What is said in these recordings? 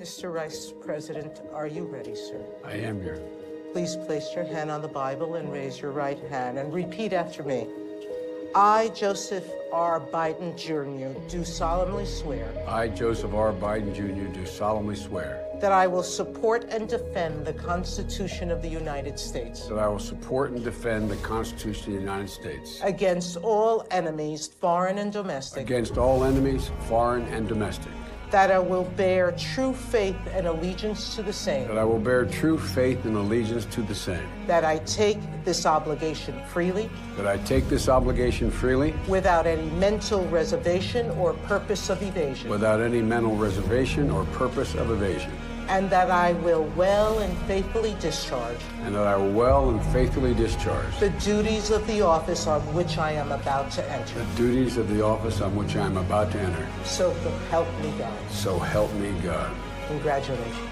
Mr. Vice President, are you ready, sir? I am here. Please place your hand on the Bible and raise your right hand and repeat after me. I, Joseph R. Biden Jr., do solemnly swear I, Joseph R. Biden Jr., do solemnly swear that I will support and defend the Constitution of the United States that I will support and defend the Constitution of the United States against all enemies, foreign and domestic, against all enemies, foreign and domestic, that I will bear true faith and allegiance to the same, that I will bear true faith and allegiance to the same, that I take this obligation freely, that I take this obligation freely without any mental reservation or purpose of evasion, without any mental reservation or purpose of evasion, and that I will well and faithfully discharge and that I will well and faithfully discharge the duties of the office on which I am about to enter. the duties of the office on which I am about to enter. So help me God. So help me God. Congratulations.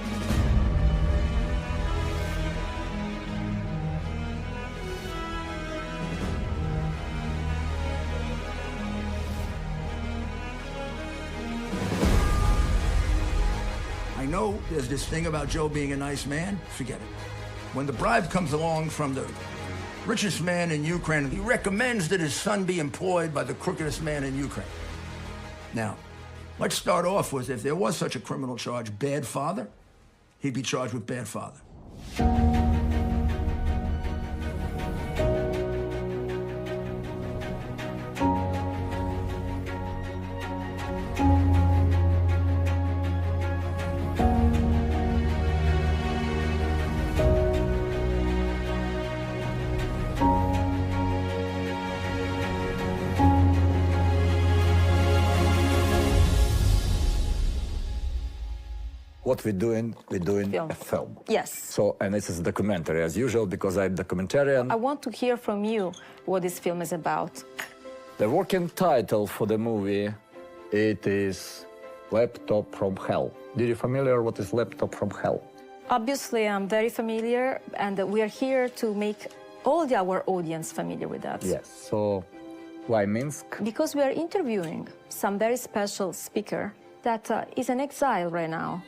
I know there's this thing about Joe being a nice man. Forget it. When the bribe comes along from the richest man in Ukraine, he recommends that his son be employed by the crookedest man in Ukraine. Now, let's start off with, if there was such a criminal charge, bad father, he'd be charged with bad father. What we're doing Film. a film. Yes. So, and this is a documentary as usual because I'm documentarian. I want to hear from you what this film is about. The working title for the movie, it is Laptop from Hell. Are you familiar what is Laptop from Hell? Obviously, I'm very familiar, and we are here to make all our audience familiar with that. Yes. So, why Minsk? Because we are interviewing some very special speaker that is in exile right now.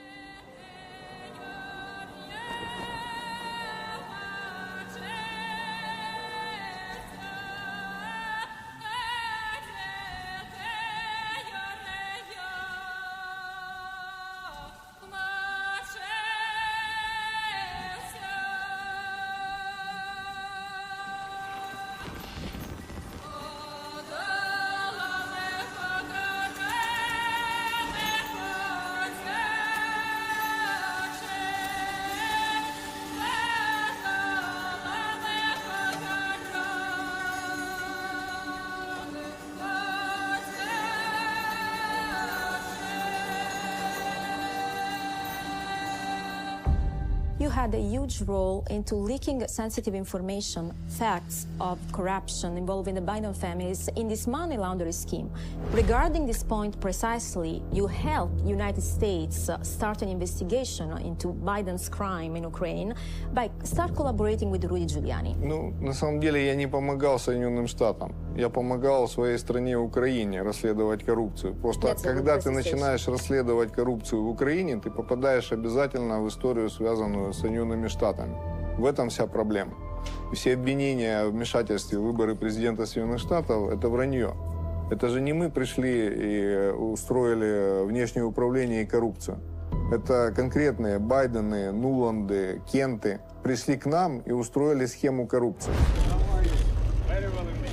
You had a huge role into leaking sensitive information, facts of corruption involving the Biden families in this money laundering scheme. Regarding this point precisely, you helped United States start an investigation into Biden's crime in Ukraine by start collaborating with Rudy Giuliani. Ну, на самом деле я не помогал Соединенным Штатам. Я помогал своей стране Украине расследовать коррупцию. Просто когда ты начинаешь расследовать коррупцию в Украине, ты попадаешь обязательно в историю, связанную с Соединенными Штатами. В этом вся проблема. И все обвинения в вмешательстве в выборы президента Соединенных Штатов – это вранье. Это же не мы пришли и устроили внешнее управление и коррупцию. Это конкретные Байдены, Нуланды, Кенты пришли к нам и устроили схему коррупции.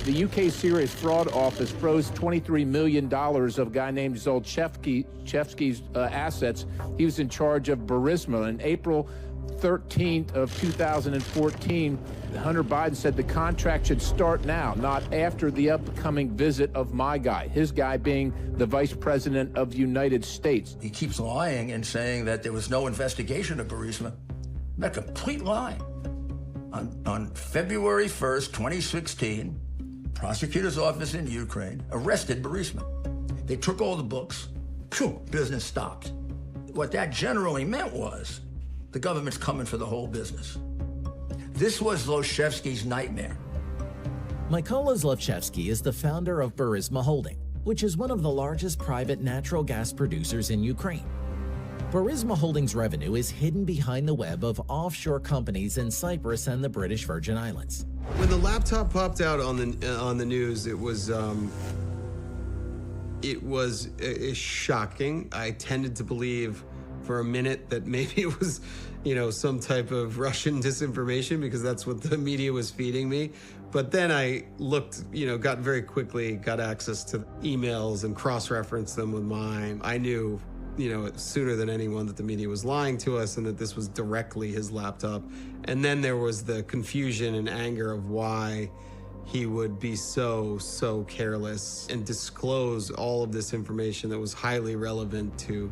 The UK Serious Fraud Office froze $23 million of a guy named Zlochevsky's assets. He was in charge of Burisma. On April 13th of 2014, Hunter Biden said the contract should start now, not after the upcoming visit of my guy, his guy being the Vice President of the United States. He keeps lying and saying that there was no investigation of Burisma. A complete lie. On February 1st, 2016, prosecutor's office in Ukraine arrested Burisma. They took all the books. Phew, business stopped. What that generally meant was the government's coming for the whole business. This was Zlochevsky's nightmare. Mykola Zlochevsky is the founder of Burisma Holding, which is one of the largest private natural gas producers in Ukraine. Burisma Holdings' revenue is hidden behind the web of offshore companies in Cyprus and the British Virgin Islands. When the laptop popped out on the news, it was shocking. I tended to believe for a minute that maybe it was, some type of Russian disinformation, because that's what the media was feeding me. But then I looked, got access to emails and cross-referenced them with mine. I knew, sooner than anyone that the media was lying to us and that this was directly his laptop. And then there was the confusion and anger of why he would be so careless and disclose all of this information that was highly relevant to,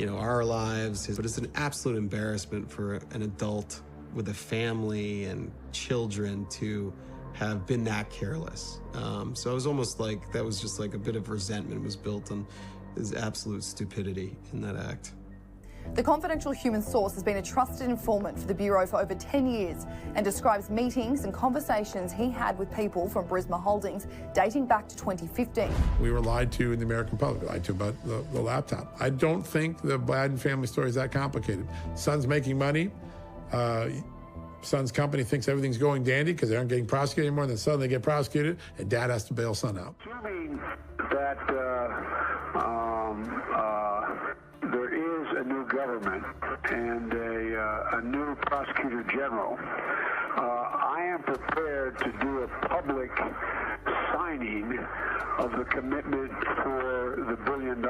our lives. But it's an absolute embarrassment for an adult with a family and children to have been that careless. So it was almost like that was just like a bit of resentment was built on his absolute stupidity in that act. The confidential human source has been a trusted informant for the Bureau for over 10 years and describes meetings and conversations he had with people from Burisma Holdings dating back to 2015. We were lied to in the American public, lied to about the laptop. I don't think the Biden family story is that complicated. Son's making money. Son's company thinks everything's going dandy because they aren't getting prosecuted anymore, and then suddenly they get prosecuted, and dad has to bail son out. Assuming that there is a new government and a new prosecutor general, I am prepared to do a public signing of the commitment for the $1 billion.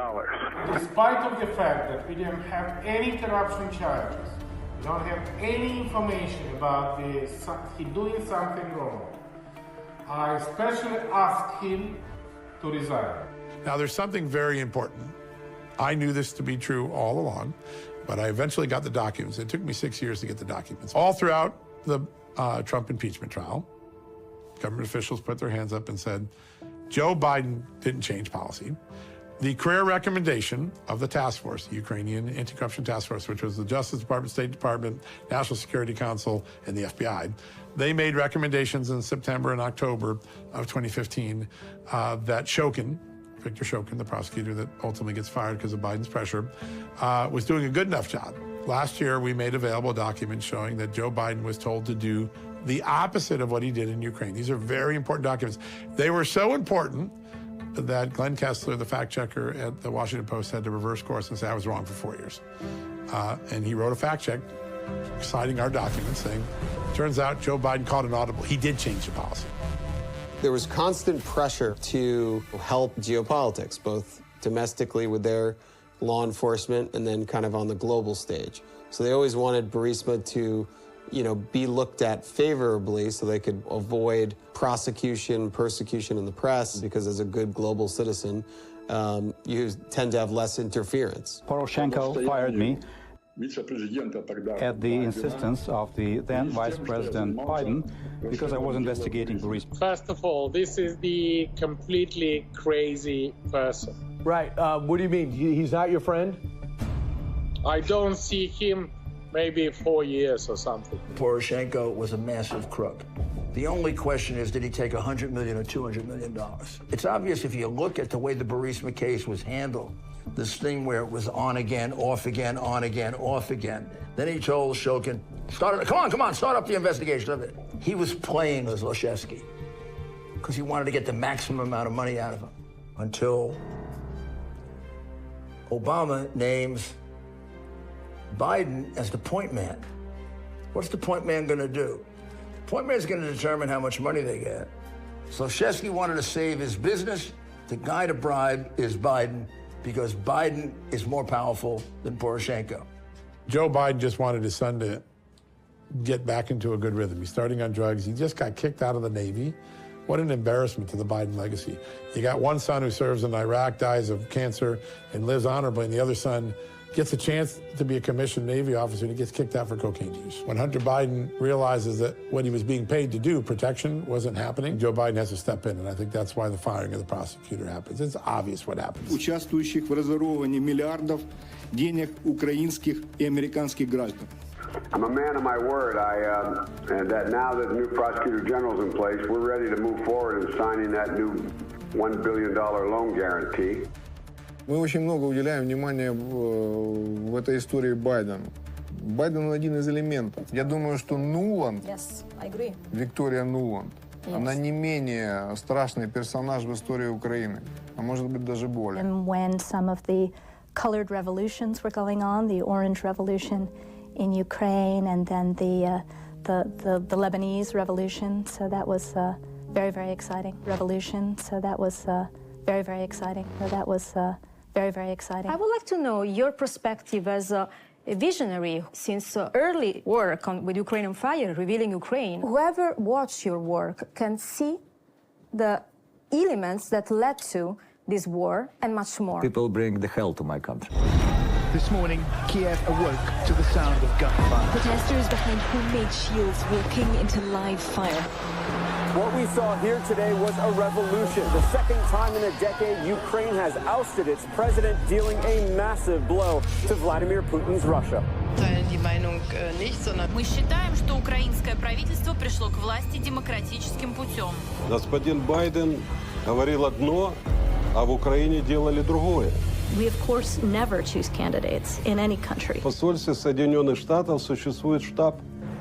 Despite of the fact that we didn't have any corruption charges, we don't have any information about he doing something wrong, I especially asked him to resign. Now, there's something very important. I knew this to be true all along, but I eventually got the documents. It took me 6 years to get the documents. All throughout the Trump impeachment trial, government officials put their hands up and said, Joe Biden didn't change policy. The career recommendation of the task force, the Ukrainian Anti-Corruption Task Force, which was the Justice Department, State Department, National Security Council, and the FBI, they made recommendations in September and October of 2015 that Victor Shokin, the prosecutor that ultimately gets fired because of Biden's pressure, was doing a good enough job. Last year, we made available documents showing that Joe Biden was told to do the opposite of what he did in Ukraine. These are very important documents. They were so important that Glenn Kessler, the fact checker at the Washington Post, had to reverse course and say I was wrong for 4 years. And he wrote a fact check citing our documents saying, turns out Joe Biden called an audible. He did change the policy. There was constant pressure to help geopolitics, both domestically with their law enforcement and then kind of on the global stage. So they always wanted Burisma to, be looked at favorably so they could avoid persecution in the press, because as a good global citizen, you tend to have less interference. Poroshenko fired me at the insistence of the then Vice President Biden because I was investigating Burisma. First of all, this is the completely crazy person. Right. What do you mean? He's not your friend? I don't see him maybe 4 years or something. Poroshenko was a massive crook. The only question is, did he take $100 million or $200 million? It's obvious if you look at the way the Burisma case was handled, this thing where it was on again, off again, on again, off again. Then he told Shokin, come on, start up the investigation of it. He was playing with Zlochevsky because he wanted to get the maximum amount of money out of him until Obama names Biden as the point man. What's the point man going to do? The point man is going to determine how much money they get. Zlochevsky wanted to save his business. The guy to bribe is Biden, because Biden is more powerful than Poroshenko. Joe Biden just wanted his son to get back into a good rhythm. He's starting on drugs. He just got kicked out of the Navy. What an embarrassment to the Biden legacy. You got one son who serves in Iraq, dies of cancer, and lives honorably, and the other son gets a chance to be a commissioned Navy officer, and he gets kicked out for cocaine use. When Hunter Biden realizes that what he was being paid to do, protection, wasn't happening, Joe Biden has to step in, and I think that's why the firing of the prosecutor happens. It's obvious what happens. Участвующих в разворовывании миллиардов денег украинских и американских граждан. I'm a man of my word. And that now that the new prosecutor general's in place, we're ready to move forward in signing that new $1 billion loan guarantee. Мы очень много уделяем внимания в этой истории Байдену. Байден один из элементов. Я думаю, что Нуланд, Yes, I agree. Виктория Нуланд, она не менее страшный персонаж в истории Украины, а может быть даже более. And when some of the colored revolutions were going on, the Orange Revolution in Ukraine, and then the Lebanese Revolution, so that was very, very exciting. Revolution, so that was very, very exciting. So that was very, very exciting. I would like to know your perspective as a visionary since early work with Ukraine on Fire, revealing Ukraine. Whoever watched your work can see the elements that led to this war and much more. People bring the hell to my country. This morning, Kiev awoke to the sound of gunfire. Protesters behind homemade shields walking into live fire. What we saw here today was a revolution. The second time in a decade, Ukraine has ousted its president, dealing a massive blow to Vladimir Putin's Russia. Мы считаем, что украинское правительство пришло к власти демократическим путем. Господин Байден говорил одно, а в Украине делали другое. We, of course, never choose candidates in any country. В посольстве Соединенных Штатов существует штаб,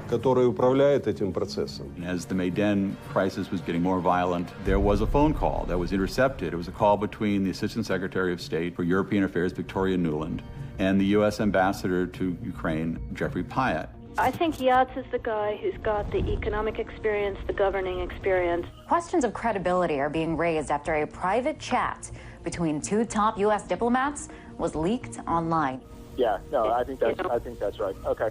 который управляет этим процессом. As the Maidan crisis was getting more violent, there was a phone call that was intercepted. It was a call between the Assistant Secretary of State for European Affairs, Victoria Nuland, and the U.S. Ambassador to Ukraine, Jeffrey Pyatt. I think Yats is the guy who's got the economic experience, the governing experience. Questions of credibility are being raised after a private chat between two top U.S. diplomats was leaked online. Yeah, no, I think that's right. Okay.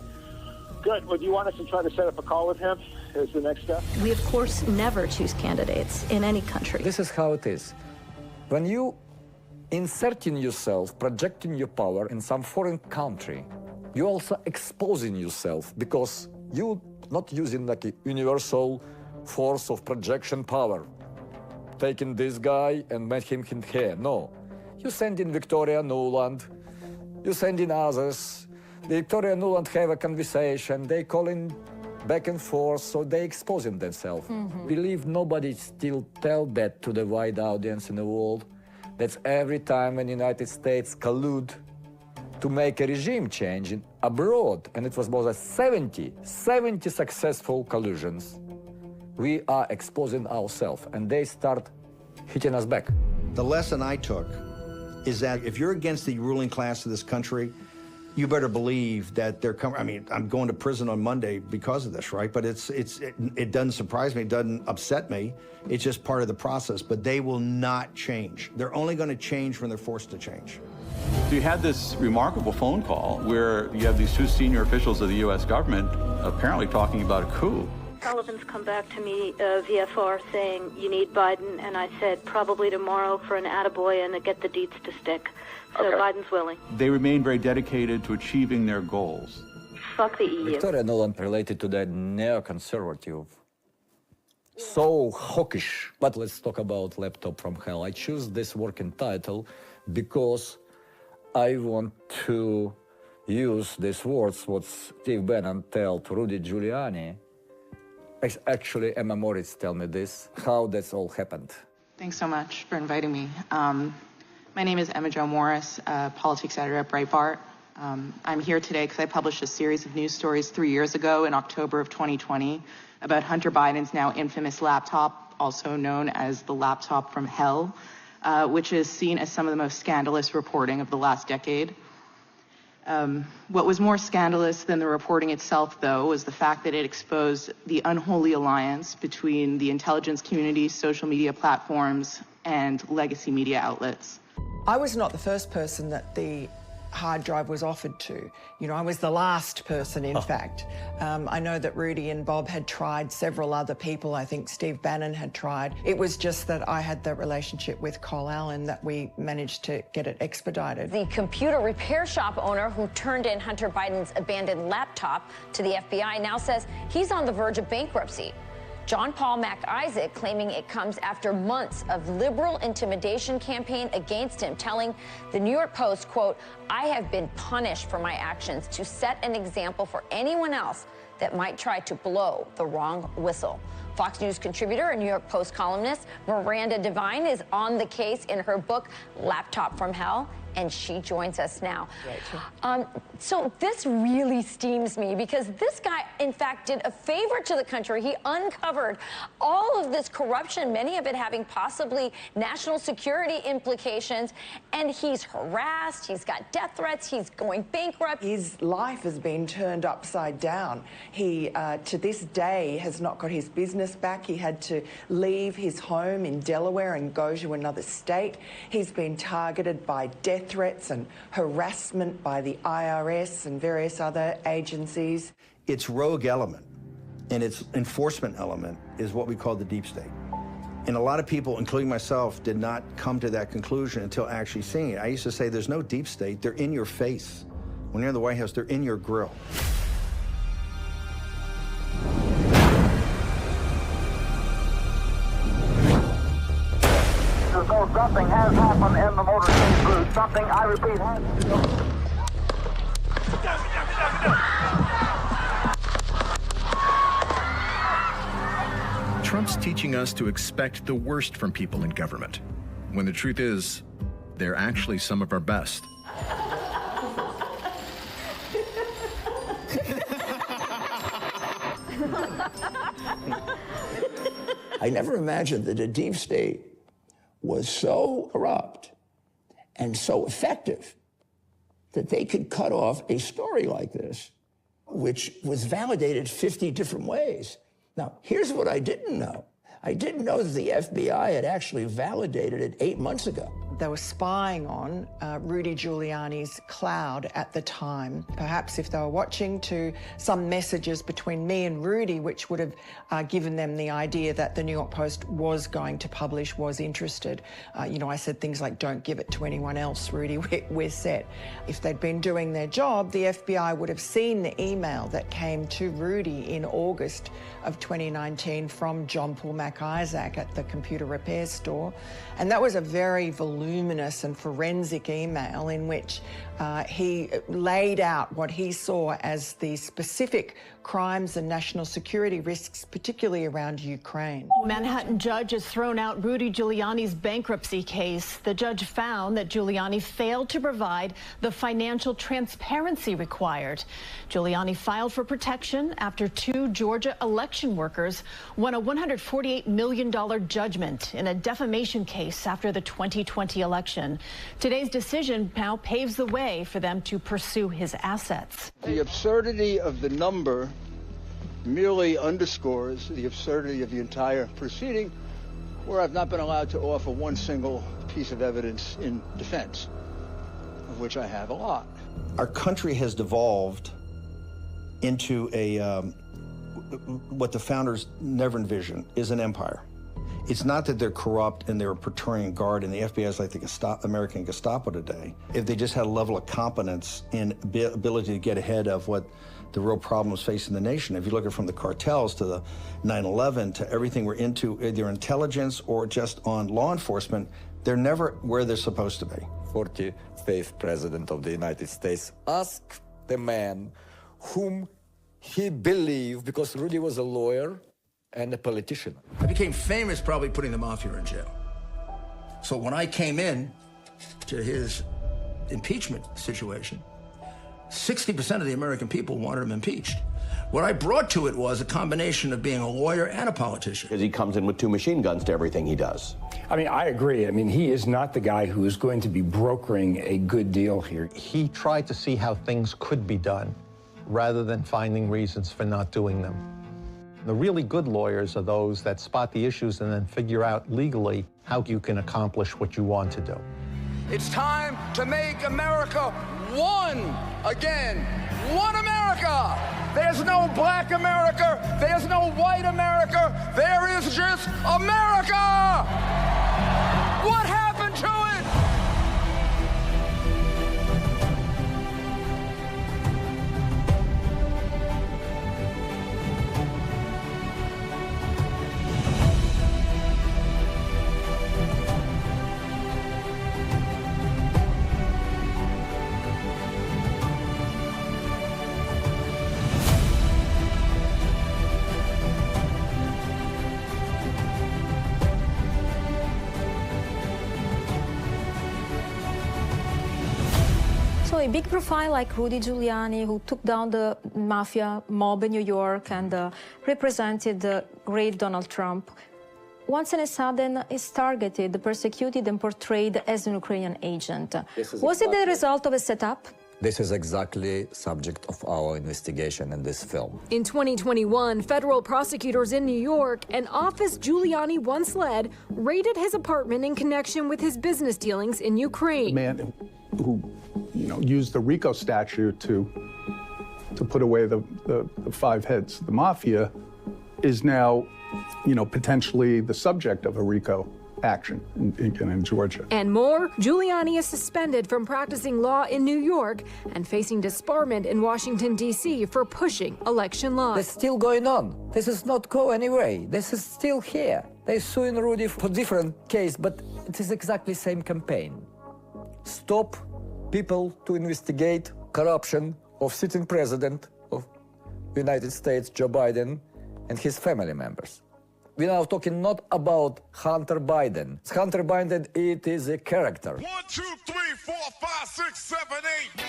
Good. Well, do you want us to try to set up a call with him as the next step? We, of course, never choose candidates in any country. This is how it is. When you inserting yourself, projecting your power in some foreign country, you're also exposing yourself because you're not using like a universal force of projection power. Taking this guy and making him here. No. You send in Victoria Nuland, you send in others. Victoria Nuland have a conversation, they calling back and forth, so they exposing themselves. Believe nobody still tell that to the wide audience in the world. That's every time when the United States collude to make a regime change abroad, and it was more than 70 successful collusions. We are exposing ourselves, and they start hitting us back. The lesson I took is that if you're against the ruling class of this country, you better believe that they're coming. I mean, I'm going to prison on Monday because of this, right? But it doesn't surprise me, it doesn't upset me. It's just part of the process. But they will not change. They're only going to change when they're forced to change. So you had this remarkable phone call where you have these two senior officials of the U.S. government apparently talking about a coup. Sullivan's come back to me, VFR, saying, you need Biden, and I said, probably tomorrow for an attaboy and to get the deets to stick. So okay. Biden's willing. They remain very dedicated to achieving their goals. Fuck the EU. Victoria Nuland related to that neoconservative, so hawkish. But let's talk about Laptop from Hell. I choose this working title because I want to use these words what Steve Bannon tell to Rudy Giuliani. Actually, Emma Moritz tell me this, how that's all happened. Thanks so much for inviting me. My name is Emma Jo Morris, politics editor at Breitbart. I'm here today because I published a series of news stories 3 years ago in October of 2020 about Hunter Biden's now infamous laptop, also known as the laptop from hell, which is seen as some of the most scandalous reporting of the last decade. What was more scandalous than the reporting itself, though, was the fact that it exposed the unholy alliance between the intelligence community, social media platforms, and legacy media outlets. I was not the first person that the hard drive was offered to. You know, I was the last person, in fact. I know that Rudy and Bob had tried, several other people. I think Steve Bannon had tried. It was just that I had the relationship with Cole Allen that we managed to get it expedited. The computer repair shop owner who turned in Hunter Biden's abandoned laptop to the FBI now says he's on the verge of bankruptcy. John Paul MacIsaac claiming it comes after months of liberal intimidation campaign against him, telling the New York Post, quote, I have been punished for my actions to set an example for anyone else that might try to blow the wrong whistle. Fox News contributor and New York Post columnist Miranda Devine is on the case in her book, Laptop from Hell. and she joins us now. So this really steams me because this guy, in fact, did a favor to the country. He uncovered all of this corruption, many of it having possibly national security implications, and he's harassed, he's got death threats, he's going bankrupt. His life has been turned upside down. He, to this day, has not got his business back. He had to leave his home in Delaware and go to another state. He's been targeted by death threats and harassment by the IRS and various other agencies. Its rogue element and its enforcement element is what we call the deep state. And a lot of people, including myself, did not come to that conclusion until actually seeing it. I used to say there's no deep state, they're in your face. When you're in the White House, they're in your grill. So something has happened in the motorcade booth. Something, I repeat, has. Trump's teaching us to expect the worst from people in government, when the truth is, they're actually some of our best. I never imagined that a deep state was so corrupt and so effective that they could cut off a story like this, which was validated 50 different ways. Now, here's what I didn't know. I didn't know that the FBI had actually validated it 8 months ago. They were spying on Rudy Giuliani's cloud at the time. Perhaps if they were watching to some messages between me and Rudy, which would have given them the idea that the New York Post was going to publish, was interested. You know, I said things like, don't give it to anyone else, Rudy, we're set. If they'd been doing their job, the FBI would have seen the email that came to Rudy in August of 2019 from John Paul Mac Isaac at the computer repair store. And that was a very voluminous and forensic email in which he laid out what he saw as the specific crimes and national security risks, particularly around Ukraine. Manhattan judge has thrown out Rudy Giuliani's bankruptcy case. The judge found that Giuliani failed to provide the financial transparency required. Giuliani filed for protection after 2 Georgia election workers won a $148 million judgment in a defamation case after the 2020 election. Today's decision now paves the way for them to pursue his assets. The absurdity of the number merely underscores the absurdity of the entire proceeding, where I've not been allowed to offer one single piece of evidence in defense, of which I have a lot. Our country has devolved into a, what the founders never envisioned, is an empire. It's not that they're corrupt and they're a Praetorian Guard and the FBI is like the American Gestapo today. If they just had a level of competence and ability to get ahead of what the real problems facing the nation. If you look at from the cartels to the 9/11 to everything we're into, either intelligence or just on law enforcement, they're never where they're supposed to be. 45th President of the United States asked the man whom he believed, because Rudy was a lawyer and a politician. I became famous probably putting the mafia in jail. So when I came in to his impeachment situation, 60% of the American people wanted him impeached. What I brought to it was a combination of being a lawyer and a politician. Because he comes in with 2 machine guns to everything he does. I mean, I agree. I mean, he is not the guy who is going to be brokering a good deal here. He tried to see how things could be done rather than finding reasons for not doing them. The really good lawyers are those that spot the issues and then figure out legally how you can accomplish what you want to do. It's time to make America one again. One America. There's no black America. There's no white America. There is just America. What happened to it? a big profile like Rudy Giuliani, who took down the mafia mob in New York and represented the great Donald Trump, once and a sudden is targeted, persecuted, and portrayed as an Ukrainian agent. Was it the result of a setup? This is exactly subject of our investigation in this film. In 2021, federal prosecutors in New York, an office Giuliani once led, raided his apartment in connection with his business dealings in Ukraine. The man who, used the RICO statute to put away the five heads of the mafia is now, potentially the subject of a RICO action in Georgia. And more, Giuliani is suspended from practicing law in New York and facing disbarment in Washington, D.C. for pushing election laws. It's still going on. This is not go anywhere. This is still here. They're suing Rudy for different case, but it is exactly same campaign. Stop people to investigate corruption of sitting president of United States, Joe Biden, and his family members. We're now talking not about Hunter Biden. Hunter Biden, it is a character. 1, 2, 3, 4, 5, 6, 7, 8.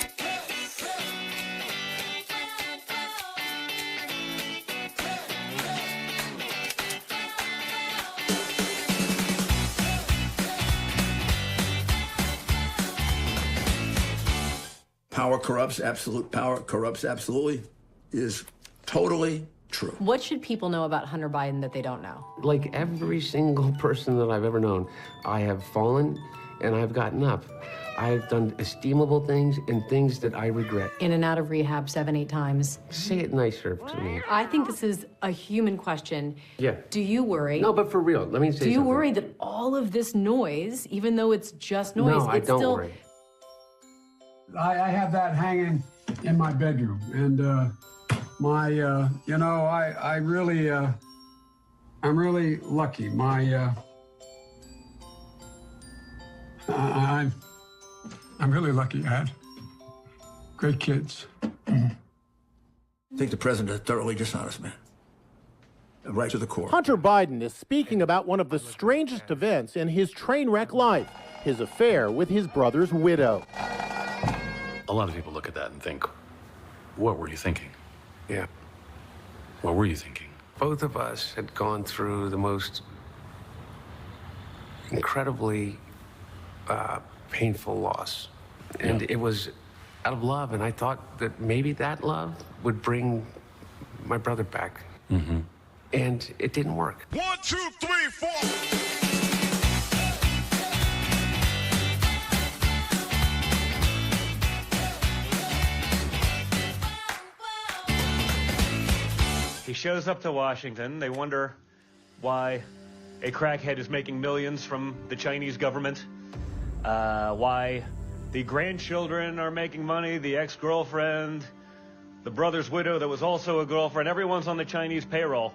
Power corrupts, absolute power corrupts absolutely, is totally true. What should people know about Hunter Biden that they don't know? Like every single person that I've ever known, I have fallen and I've gotten up. I've done esteemable things and things that I regret. In and out of rehab 7, 8 times. Say it nicer to me. I think this is a human question. Yeah. Do you worry? No, but for real, let me say something. Do you worry that all of this noise, even though it's just noise, no, I don't worry. I have that hanging in my bedroom, and I'm really lucky. I'm really lucky. I had great kids. I think the president is a thoroughly dishonest man, right to the core. Hunter Biden is speaking about one of the strangest events in his train wreck life, his affair with his brother's widow. A lot of people look at that and think, what were you thinking? Yeah. What were you thinking? Both of us had gone through the most incredibly painful loss. And it was out of love, and I thought that maybe that love would bring my brother back. Mm-hmm. And it didn't work. 1, 2, 3, 4. He shows up to Washington. They wonder why a crackhead is making millions from the Chinese government, why the grandchildren are making money, the ex-girlfriend, the brother's widow that was also a girlfriend. Everyone's on the Chinese payroll.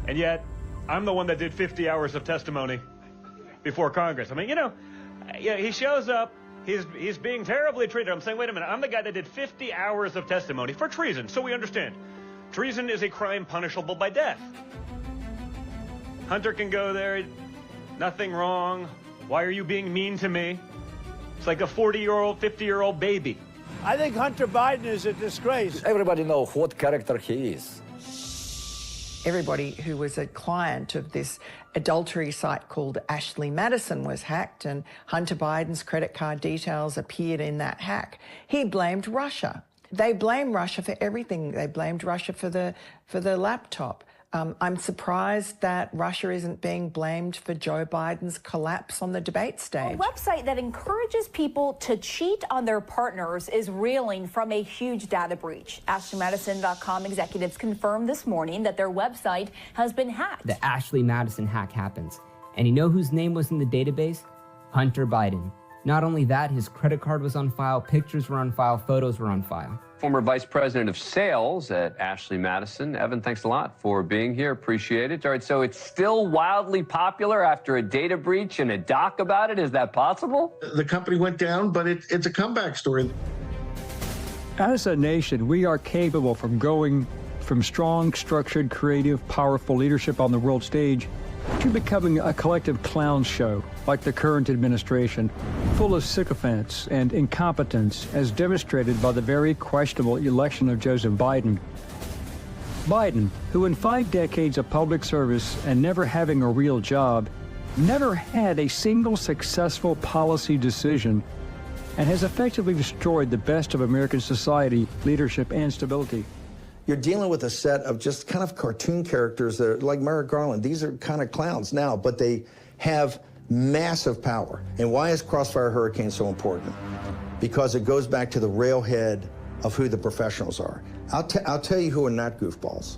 And yet, I'm the one that did 50 hours of testimony before Congress. I mean, he shows up, he's being terribly treated. I'm saying, wait a minute, I'm the guy that did 50 hours of testimony for treason, so we understand. Treason is a crime punishable by death. Hunter can go there, nothing wrong. Why are you being mean to me? It's like a 40-year-old, 50-year-old baby. I think Hunter Biden is a disgrace. Everybody knows what character he is. Everybody who was a client of this adultery site called Ashley Madison was hacked, and Hunter Biden's credit card details appeared in that hack. He blamed Russia. They blame Russia for everything. They blamed Russia for the laptop. I'm surprised that Russia isn't being blamed for Joe Biden's collapse on the debate stage. A website that encourages people to cheat on their partners is reeling from a huge data breach. AshleyMadison.com executives confirmed this morning that their website has been hacked. The Ashley Madison hack happens. And you know whose name was in the database? Hunter Biden. Not only that, his credit card was on file, pictures were on file, photos were on file. Former Vice President of Sales at Ashley Madison. Evan, thanks a lot for being here. Appreciate it. All right, so it's still wildly popular after a data breach and a doc about it. Is that possible? The company went down, but it's a comeback story. As a nation, we are capable from going from strong, structured, creative, powerful leadership on the world stage to becoming a collective clown show like the current administration. full of sycophants and incompetence, as demonstrated by the very questionable election of Joseph Biden. Biden, who in 5 decades of public service and never having a real job, never had a single successful policy decision, and has effectively destroyed the best of American society, leadership, and stability. You're dealing with a set of just kind of cartoon characters that are like Merrick Garland. These are kind of clowns now, but they have massive power. And why is Crossfire Hurricane so important? Because it goes back to the railhead of who the professionals are. I'll tell you who are not goofballs.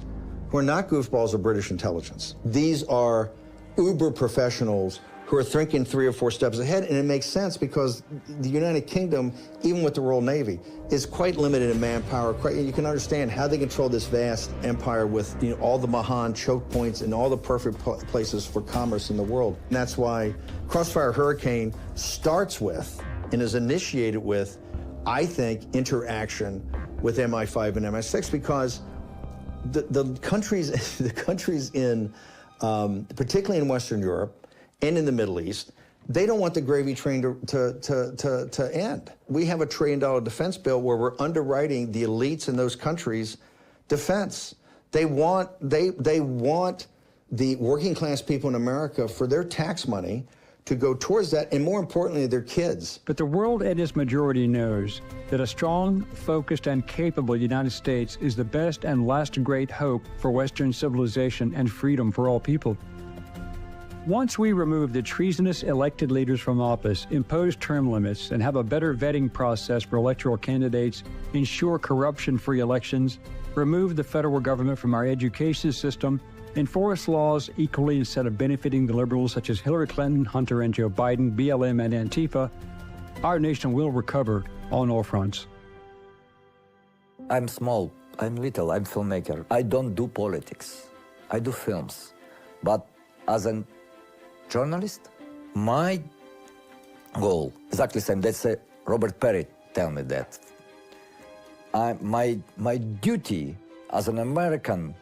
Who are not goofballs are British intelligence. These are uber professionals who are thinking 3 or 4 steps ahead, and it makes sense because the United Kingdom, even with the Royal Navy, is quite limited in manpower. You can understand how they control this vast empire with all the Mahan choke points and all the perfect places for commerce in the world. And that's why Crossfire Hurricane starts with and is initiated with, I think, interaction with MI5 and MI6, because the countries in, particularly in Western Europe, and in the Middle East, they don't want the gravy train to end. We have a $1 trillion defense bill where we're underwriting the elites in those countries' defense. They want the working class people in America for their tax money to go towards that, and more importantly, their kids. But the world and its majority knows that a strong, focused, and capable United States is the best and last great hope for Western civilization and freedom for all people. Once we remove the treasonous elected leaders from office, impose term limits, and have a better vetting process for electoral candidates, ensure corruption-free elections, remove the federal government from our education system, enforce laws equally instead of benefiting the liberals such as Hillary Clinton, Hunter and Joe Biden, BLM, and Antifa, our nation will recover on all fronts. I'm small, I'm little, I'm filmmaker. I don't do politics. I do films. But as a journalist, my goal, exactly the same, that's Robert Perry tell me that. My duty as an American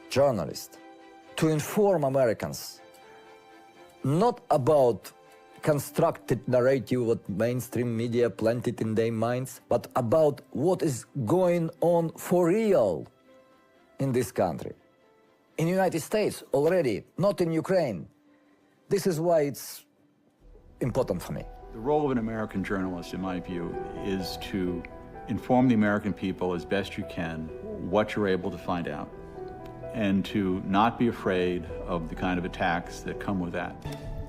journalist to inform Americans not about constructed narrative what mainstream media planted in their minds, but about what is going on for real in this country. In the United States already, not in Ukraine. This is why it's important for me. The role of an American journalist, in my view, is to inform the American people as best you can what you're able to find out, and to not be afraid of the kind of attacks that come with that.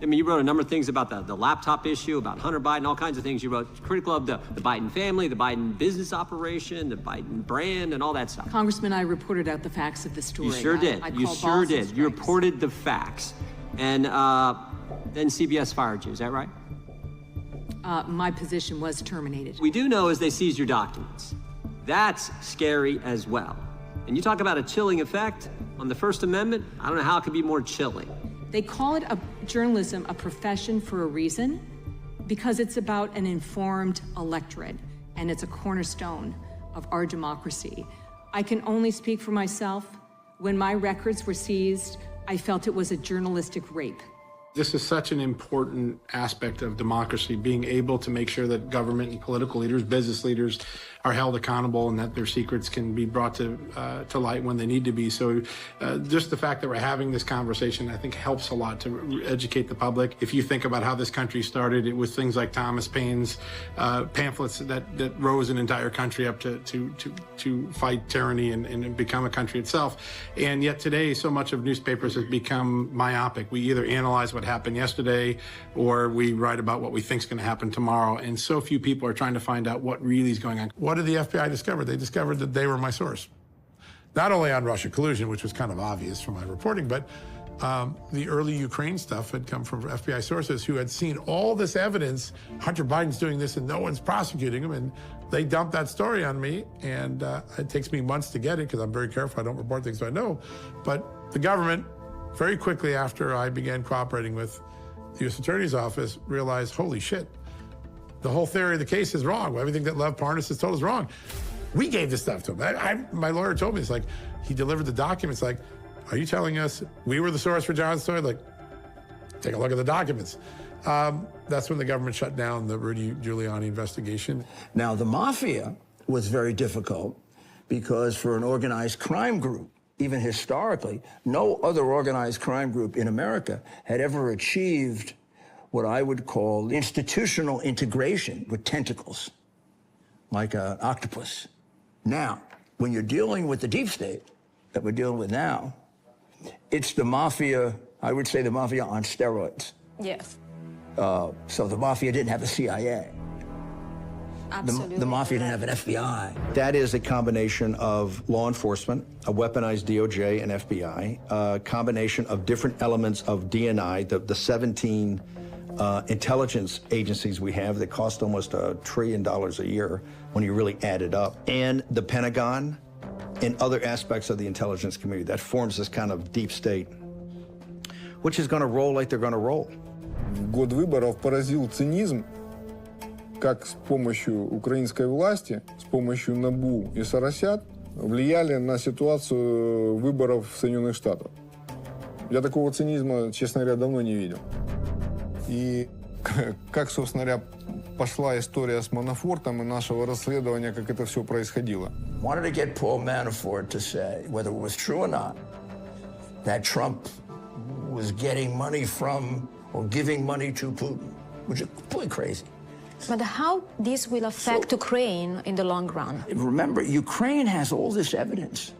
I mean, you wrote a number of things about the laptop issue, about Hunter Biden, all kinds of things. You wrote critical of the Biden family, the Biden business operation, the Biden brand, and all that stuff. Congressman, I reported out the facts of the story. You sure did. You sure did. You reported the facts. And then CBS fired you, is that right? My position was terminated. We do know is they seized your documents. That's scary as well. And you talk about a chilling effect on the First Amendment. I don't know how it could be more chilling. They call it journalism a profession for a reason, because it's about an informed electorate, and it's a cornerstone of our democracy. I can only speak for myself. When my records were seized, I felt it was a journalistic rape. This is such an important aspect of democracy, being able to make sure that government and political leaders, business leaders are held accountable and that their secrets can be brought to light when they need to be. So just the fact that we're having this conversation, I think, helps a lot to educate the public. If you think about how this country started, it was things like Thomas Paine's pamphlets that rose an entire country up to fight tyranny and become a country itself. And yet today, so much of newspapers has become myopic. We either analyze what happened yesterday or we write about what we think is going to happen tomorrow. And so few people are trying to find out what really is going on. What did the FBI discover? They discovered that they were my source. Not only on Russia collusion, which was kind of obvious from my reporting, but the early Ukraine stuff had come from FBI sources who had seen all this evidence. Hunter Biden's doing this and no one's prosecuting him. And they dumped that story on me. And it takes me months to get it because I'm very careful. I don't report things I know. But the government, very quickly after I began cooperating with the U.S. Attorney's Office, realized, holy shit, the whole theory of the case is wrong. Everything that Lev Parnas has told is wrong. We gave this stuff to him. My lawyer told me, it's like, he delivered the documents, like, are you telling us we were the source for John Story? Like, take a look at the documents. That's when the government shut down the Rudy Giuliani investigation. Now, the mafia was very difficult because for an organized crime group, even historically, no other organized crime group in America had ever achieved what I would call institutional integration with tentacles, like an octopus. Now, when you're dealing with the deep state that we're dealing with now, it's the mafia, I would say the mafia on steroids. Yes. So the mafia didn't have a CIA. Absolutely. The mafia didn't have an FBI. That is a combination of law enforcement, a weaponized DOJ and FBI, a combination of different elements of DNI, the 17 intelligence agencies we have that cost almost $1 trillion a year when you really add it up, and the Pentagon and other aspects of the intelligence community. That forms this kind of deep state, which is going to roll like they're going to roll. В год выборов поразил цинизм, как с помощью украинской власти, с помощью НАБУ и Соросят влияли на ситуацию выборов в Соединенных Штатах. Я такого цинизма, честно говоря, давно не видел. И как, собственно говоря, пошла история с Манафортом и нашего расследования, как это все происходило. Wanted to get Paul Manafort to say, whether it was true or not, that Trump was getting money from or giving money to Putin, which is completely crazy. But how this will affect Ukraine in the long run? Remember, Ukraine has all this evidence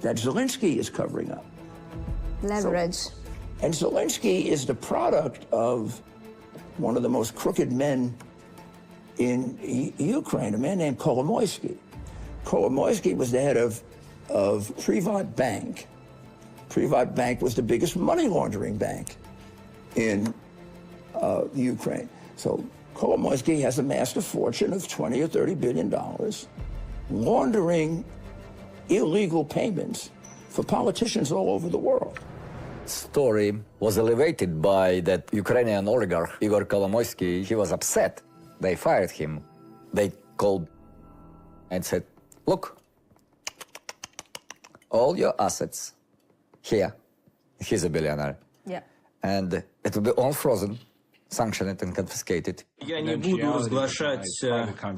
that Zelensky is covering up. Leverage. And Zelensky is the product of one of the most crooked men in Ukraine, a man named Kolomoisky. Kolomoisky was the head of Privat Bank. Privat Bank was the biggest money laundering bank in Ukraine. So Kolomoisky has amassed a fortune of $20 or $30 billion, laundering illegal payments for politicians all over the world. Story was elevated by that Ukrainian oligarch, Igor Kolomoisky. He was upset. They fired him. They called and said, look, all your assets here. He's a billionaire. Yeah. And it will be all frozen, sanctioned and confiscated. Я не буду разглашать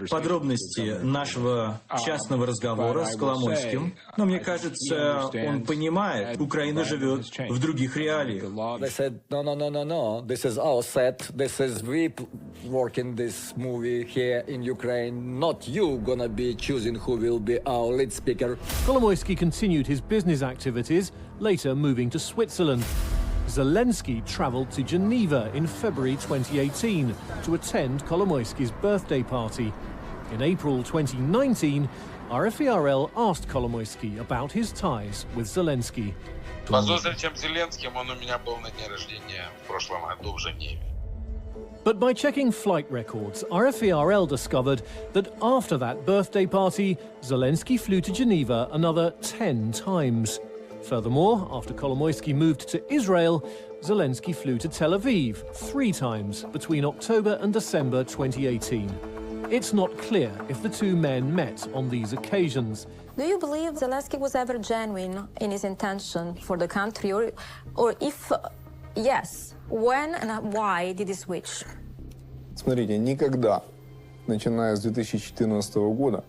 подробности нашего частного разговора с Коломойским, но мне кажется, он понимает, Украина живет в других реалиях. They said, no, this is our set, this is we working this movie here in Ukraine, not you gonna be choosing who will be our lead speaker. Kolomoisky continued his business activities, later moving to Switzerland. Zelensky traveled to Geneva in February 2018 to attend Kolomoisky's birthday party. In April 2019, RFERL asked Kolomoisky about his ties with Zelensky. Позозвичем Зеленским, он у меня был на дне рождения в прошлом году в Женеве. But by checking flight records, RFERL discovered that after that birthday party, Zelensky flew to Geneva another 10 times. Furthermore, after Kolomoisky moved to Israel, Zelensky flew to Tel Aviv 3 times between October and December 2018. It's not clear if the two men met on these occasions. Do you believe Zelensky was ever genuine in his intention for the country? Or if yes, when and why did he switch? Смотрите, никогда, начиная с 2014 года,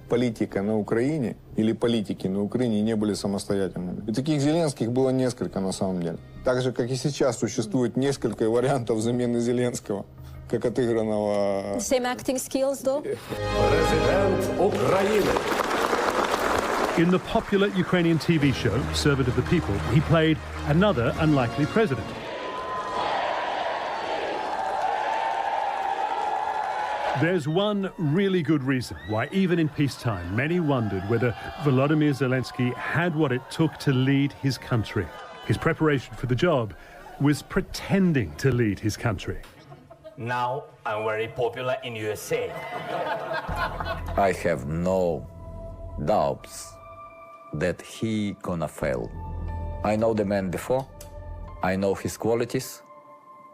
политика на Украине или политики на Украине не были самостоятельными. И таких Зеленских было несколько на самом деле. Так же, как и сейчас существует несколько вариантов замены Зеленского, как отыгранного... Same acting skills, though? Президент України. In the popular Ukrainian TV show, Servant of the People, he played another unlikely president. There's one really good reason why, even in peacetime, many wondered whether Volodymyr Zelensky had what it took to lead his country. His preparation for the job was pretending to lead his country. Now I'm very popular in USA. I have no doubts that he gonna fail. I know the man before. I know his qualities.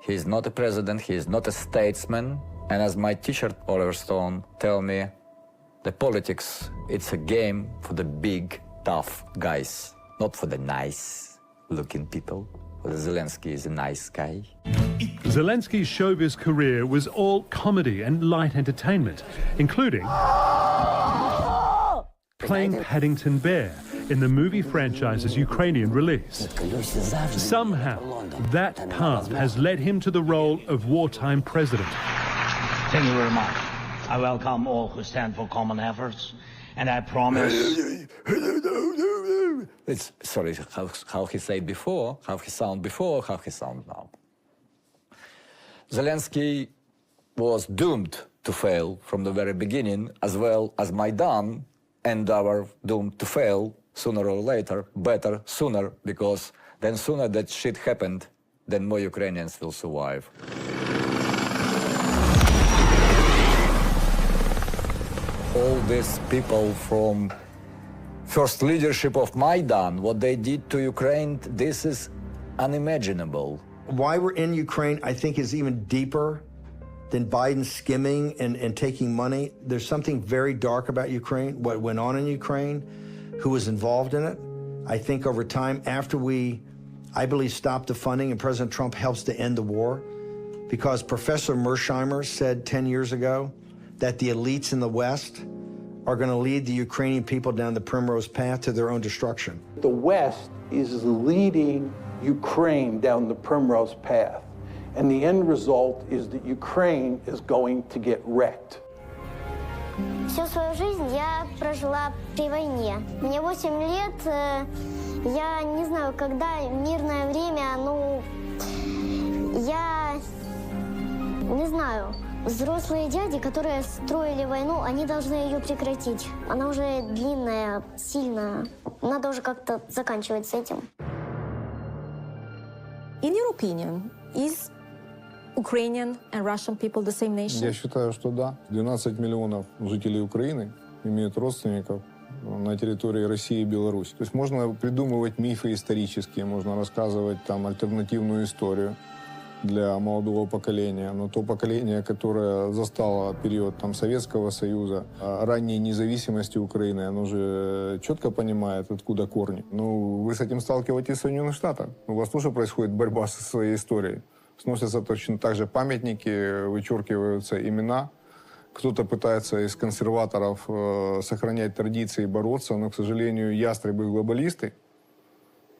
He's not a president. He is not a statesman. And as my teacher, Oliver Stone, tell me, the politics, it's a game for the big, tough guys, not for the nice-looking people Zelensky is a nice guy. Zelensky's showbiz career was all comedy and light entertainment, including playing Paddington Bear in the movie franchise's Ukrainian release. Somehow, that path has led him to the role of wartime president. Thank you very much. I welcome all who stand for common efforts, and I promise... It's, sorry, how he said before, how he sound before, how he sound now. Zelensky was doomed to fail from the very beginning, as well as Maidan and our doomed to fail sooner or later, better sooner, because then sooner that shit happened, then more Ukrainians will survive. All these people from first leadership of Maidan, what they did to Ukraine, this is unimaginable. Why we're in Ukraine, I think, is even deeper than Biden skimming and taking money. There's something very dark about Ukraine, what went on in Ukraine, who was involved in it. I think over time, after we, I believe, stopped the funding and President Trump helps to end the war, because Professor Mersheimer said 10 years ago that the elites in the West are going to lead the Ukrainian people down the primrose path to their own destruction. The West is leading Ukraine down the primrose path, and the end result is that Ukraine is going to get wrecked. Всю свою жизнь я прожила при войне. Мне 8 лет, я не знаю, когда мирное время, ну, я не знаю. Взрослые дяди, которые строили войну, они должны ее прекратить. Она уже длинная, сильная. Надо уже как-то заканчивать с этим. In your opinion, is Ukrainian and Russian people the same nation? Я считаю, что да. 12 миллионов жителей Украины имеют родственников на территории России и Беларуси. То есть можно придумывать мифы исторические, можно рассказывать там альтернативную историю для молодого поколения, но то поколение, которое застало период там, Советского Союза, ранней независимости Украины, оно же четко понимает, откуда корни. Ну, вы с этим сталкиваетесь в Соединенных Штатах. У вас тоже происходит борьба со своей историей. Сносятся точно так же памятники, вычеркиваются имена. Кто-то пытается из консерваторов сохранять традиции и бороться, но, к сожалению, ястребы-глобалисты,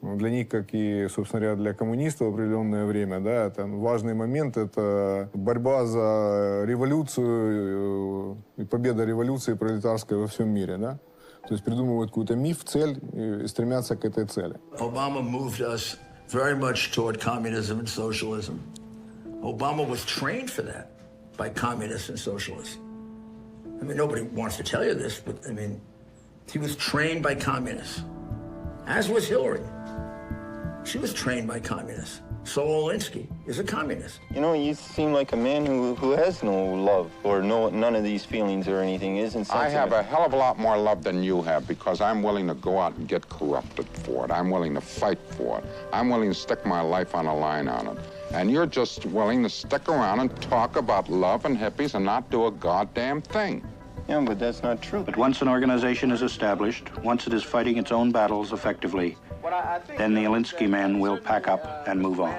для них, как и, собственно говоря, для коммунистов в определенное время, да, это важный момент, это борьба за революцию и победа революции пролетарской во всем мире, да. То есть придумывают какой-то миф, цель и стремятся к этой цели. Obama moved us very much toward communism and socialism. Obama was trained for that by communists and socialists. I mean, nobody wants to tell you this, but I mean, he was trained by communists, as was Hillary. She was trained by communists. Saul Alinsky is a communist. You know, you seem like a man who has no love or none of these feelings or anything, isn't sensitive. I have a hell of a lot more love than you have because I'm willing to go out and get corrupted for it. I'm willing to fight for it. I'm willing to stick my life on a line on it. And you're just willing to stick around and talk about love and hippies and not do a goddamn thing. Yeah, but that's not true. But once an organization is established, once it is fighting its own battles effectively, then the Alinsky men will pack up and move on.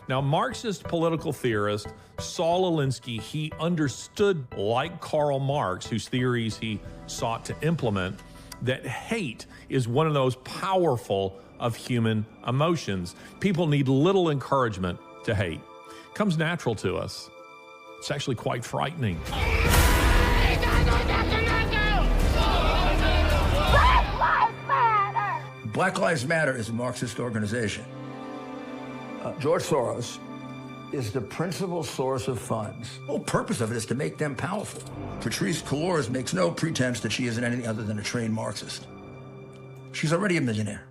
Now, Marxist political theorist Saul Alinsky, he understood, like Karl Marx, whose theories he sought to implement, that hate is one of those powerful of human emotions. People need little encouragement to hate. It comes natural to us. It's actually quite frightening. Black Lives Matter is a Marxist organization. George Soros is the principal source of funds. The whole purpose of it is to make them powerful. Patrisse Cullors makes no pretense that she isn't anything other than a trained Marxist. She's already a millionaire.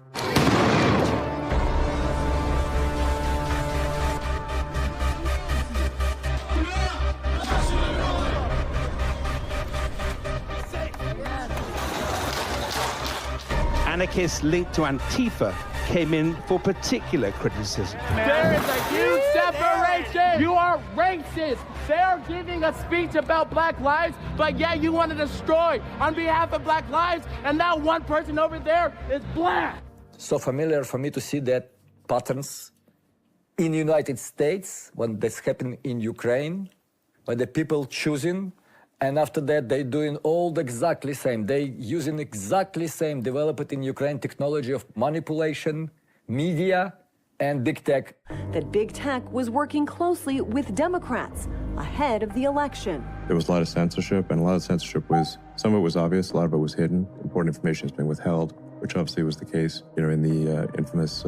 Anarchists linked to Antifa came in for particular criticism. There is a huge separation. You are racist. They're giving a speech about black lives, but yeah, you want to destroy on behalf of black lives, and now one person over there is black. So familiar for me to see that patterns in the United States, when this happened in Ukraine, when the people choosing, and after that they doing all the exactly same. They using exactly same developed in Ukraine technology of manipulation, media, and big tech. That big tech was working closely with Democrats ahead of the election. There was a lot of censorship, and a lot of censorship was, some of it was obvious, a lot of it was hidden. Important information has been withheld, which obviously was the case, in the infamous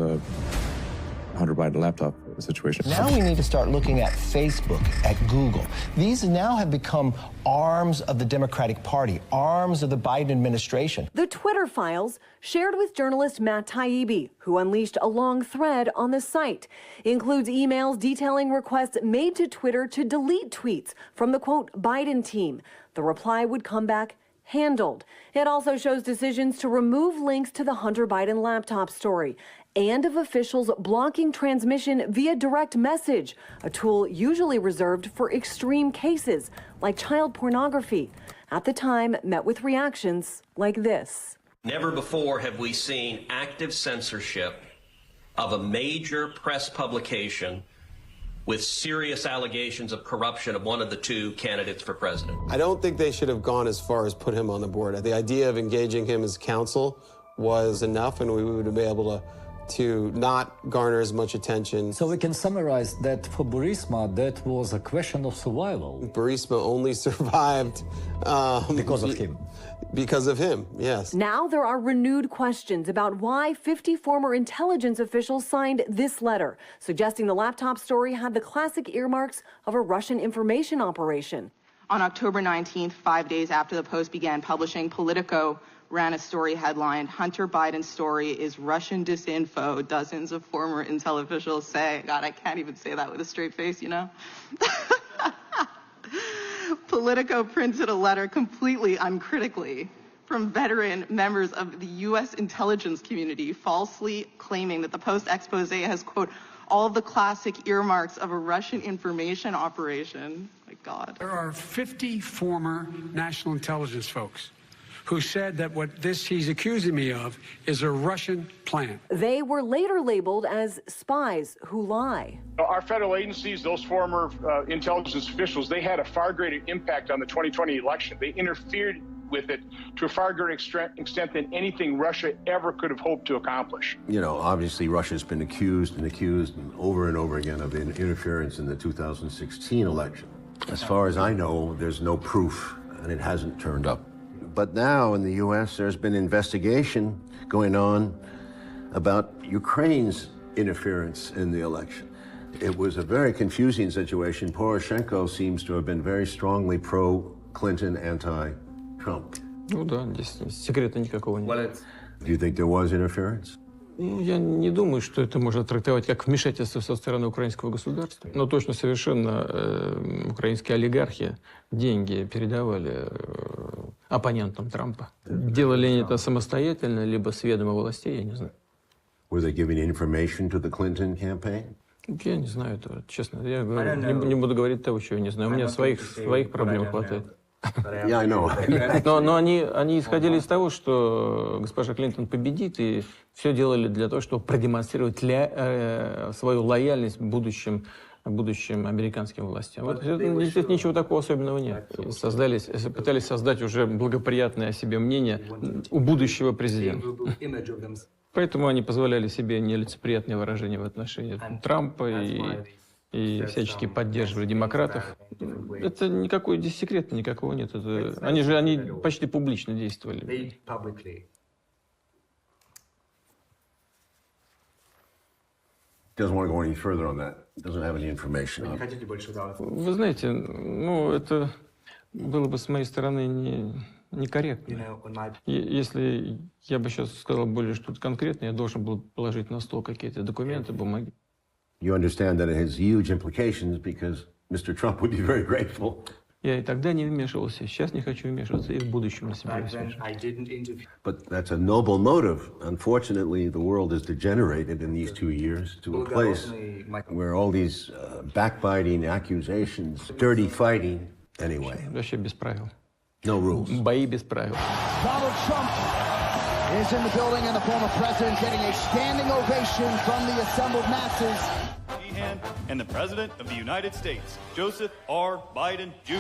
Hunter Biden laptop situation. Now we need to start looking at Facebook, at Google. These now have become arms of the Democratic Party, arms of the Biden administration. The Twitter files shared with journalist Matt Taibbi, who unleashed a long thread on the site, includes emails detailing requests made to Twitter to delete tweets from the, quote, Biden team. The reply would come back handled. It also shows decisions to remove links to the Hunter Biden laptop story and of officials blocking transmission via direct message, a tool usually reserved for extreme cases like child pornography. At the time, met with reactions like this. Never before have we seen active censorship of a major press publication with serious allegations of corruption of one of the two candidates for president. I don't think they should have gone as far as put him on the board. The idea of engaging him as counsel was enough, and we would have been able to not garner as much attention. So we can summarize that for Burisma, that was a question of survival. Burisma only survived because of him. Because of him, yes. Now there are renewed questions about why 50 former intelligence officials signed this letter, suggesting the laptop story had the classic earmarks of a Russian information operation. On October 19th, 5 days after the Post began publishing, Politico ran a story headlined, Hunter Biden's story is Russian disinfo, dozens of former intel officials say. God, I can't even say that with a straight face, you know? Politico printed a letter completely uncritically from veteran members of the U.S. intelligence community, falsely claiming that the Post expose has, quote, all the classic earmarks of a Russian information operation. My God. There are 50 former national intelligence folks who said that what he's accusing me of is a Russian plan. They were later labeled as spies who lie. Our federal agencies, those former intelligence officials, they had a far greater impact on the 2020 election. They interfered with it to a far greater extent than anything Russia ever could have hoped to accomplish. Obviously Russia's been accused and over again of interference in the 2016 election. As far as I know, there's no proof, and it hasn't turned up. But now in the U.S., there's been investigation going on about Ukraine's interference in the election. It was a very confusing situation. Poroshenko seems to have been very strongly pro-Clinton, anti-Trump. Ну да, здесь секрета никакого нет. Do you think there was interference? Я не думаю, что это можно трактовать как вмешательство со стороны украинского государства. Но точно совершенно украинские олигархи деньги передавали оппонентам Трампа. Делали они это самостоятельно, либо с ведома властей, я не знаю. Were they giving information to the Clinton campaign? Я не знаю этого, честно. Я говорю, не буду говорить того, чего я не знаю. У меня своих проблем хватает. Yeah, I know. Но они исходили из того, что госпожа Клинтон победит, и все делали для того, чтобы продемонстрировать свою лояльность будущим американским властям. Вот здесь ничего такого особенного нет. Пытались создать уже благоприятное о себе мнение у будущего президента. Поэтому они позволяли себе нелицеприятные выражения в отношении Трампа и всячески поддерживали демократов. Это никакой здесь секрета никакого нет. Они почти публично действовали. Doesn't want to go any further on that. Doesn't have any information on it. Вы знаете, это было бы с моей стороны некорректно. Если я бы сейчас сказал более что-то конкретное, я должен был положить на стол какие-то документы, бумаги. You understand that it has huge implications because Mr. Trump would be very grateful. Я и тогда не вмешивался, сейчас не хочу вмешиваться, и в будущем на себя. But that's a noble motive. Unfortunately, the world has degenerated in these 2 years to a place where all these backbiting accusations, dirty fighting, anyway. Вообще без правил. No rules. Бои без правил. Donald Trump is in the building, and the former president getting a standing ovation from the assembled masses. hand and the President of the United States, Joseph R. Biden, Jr.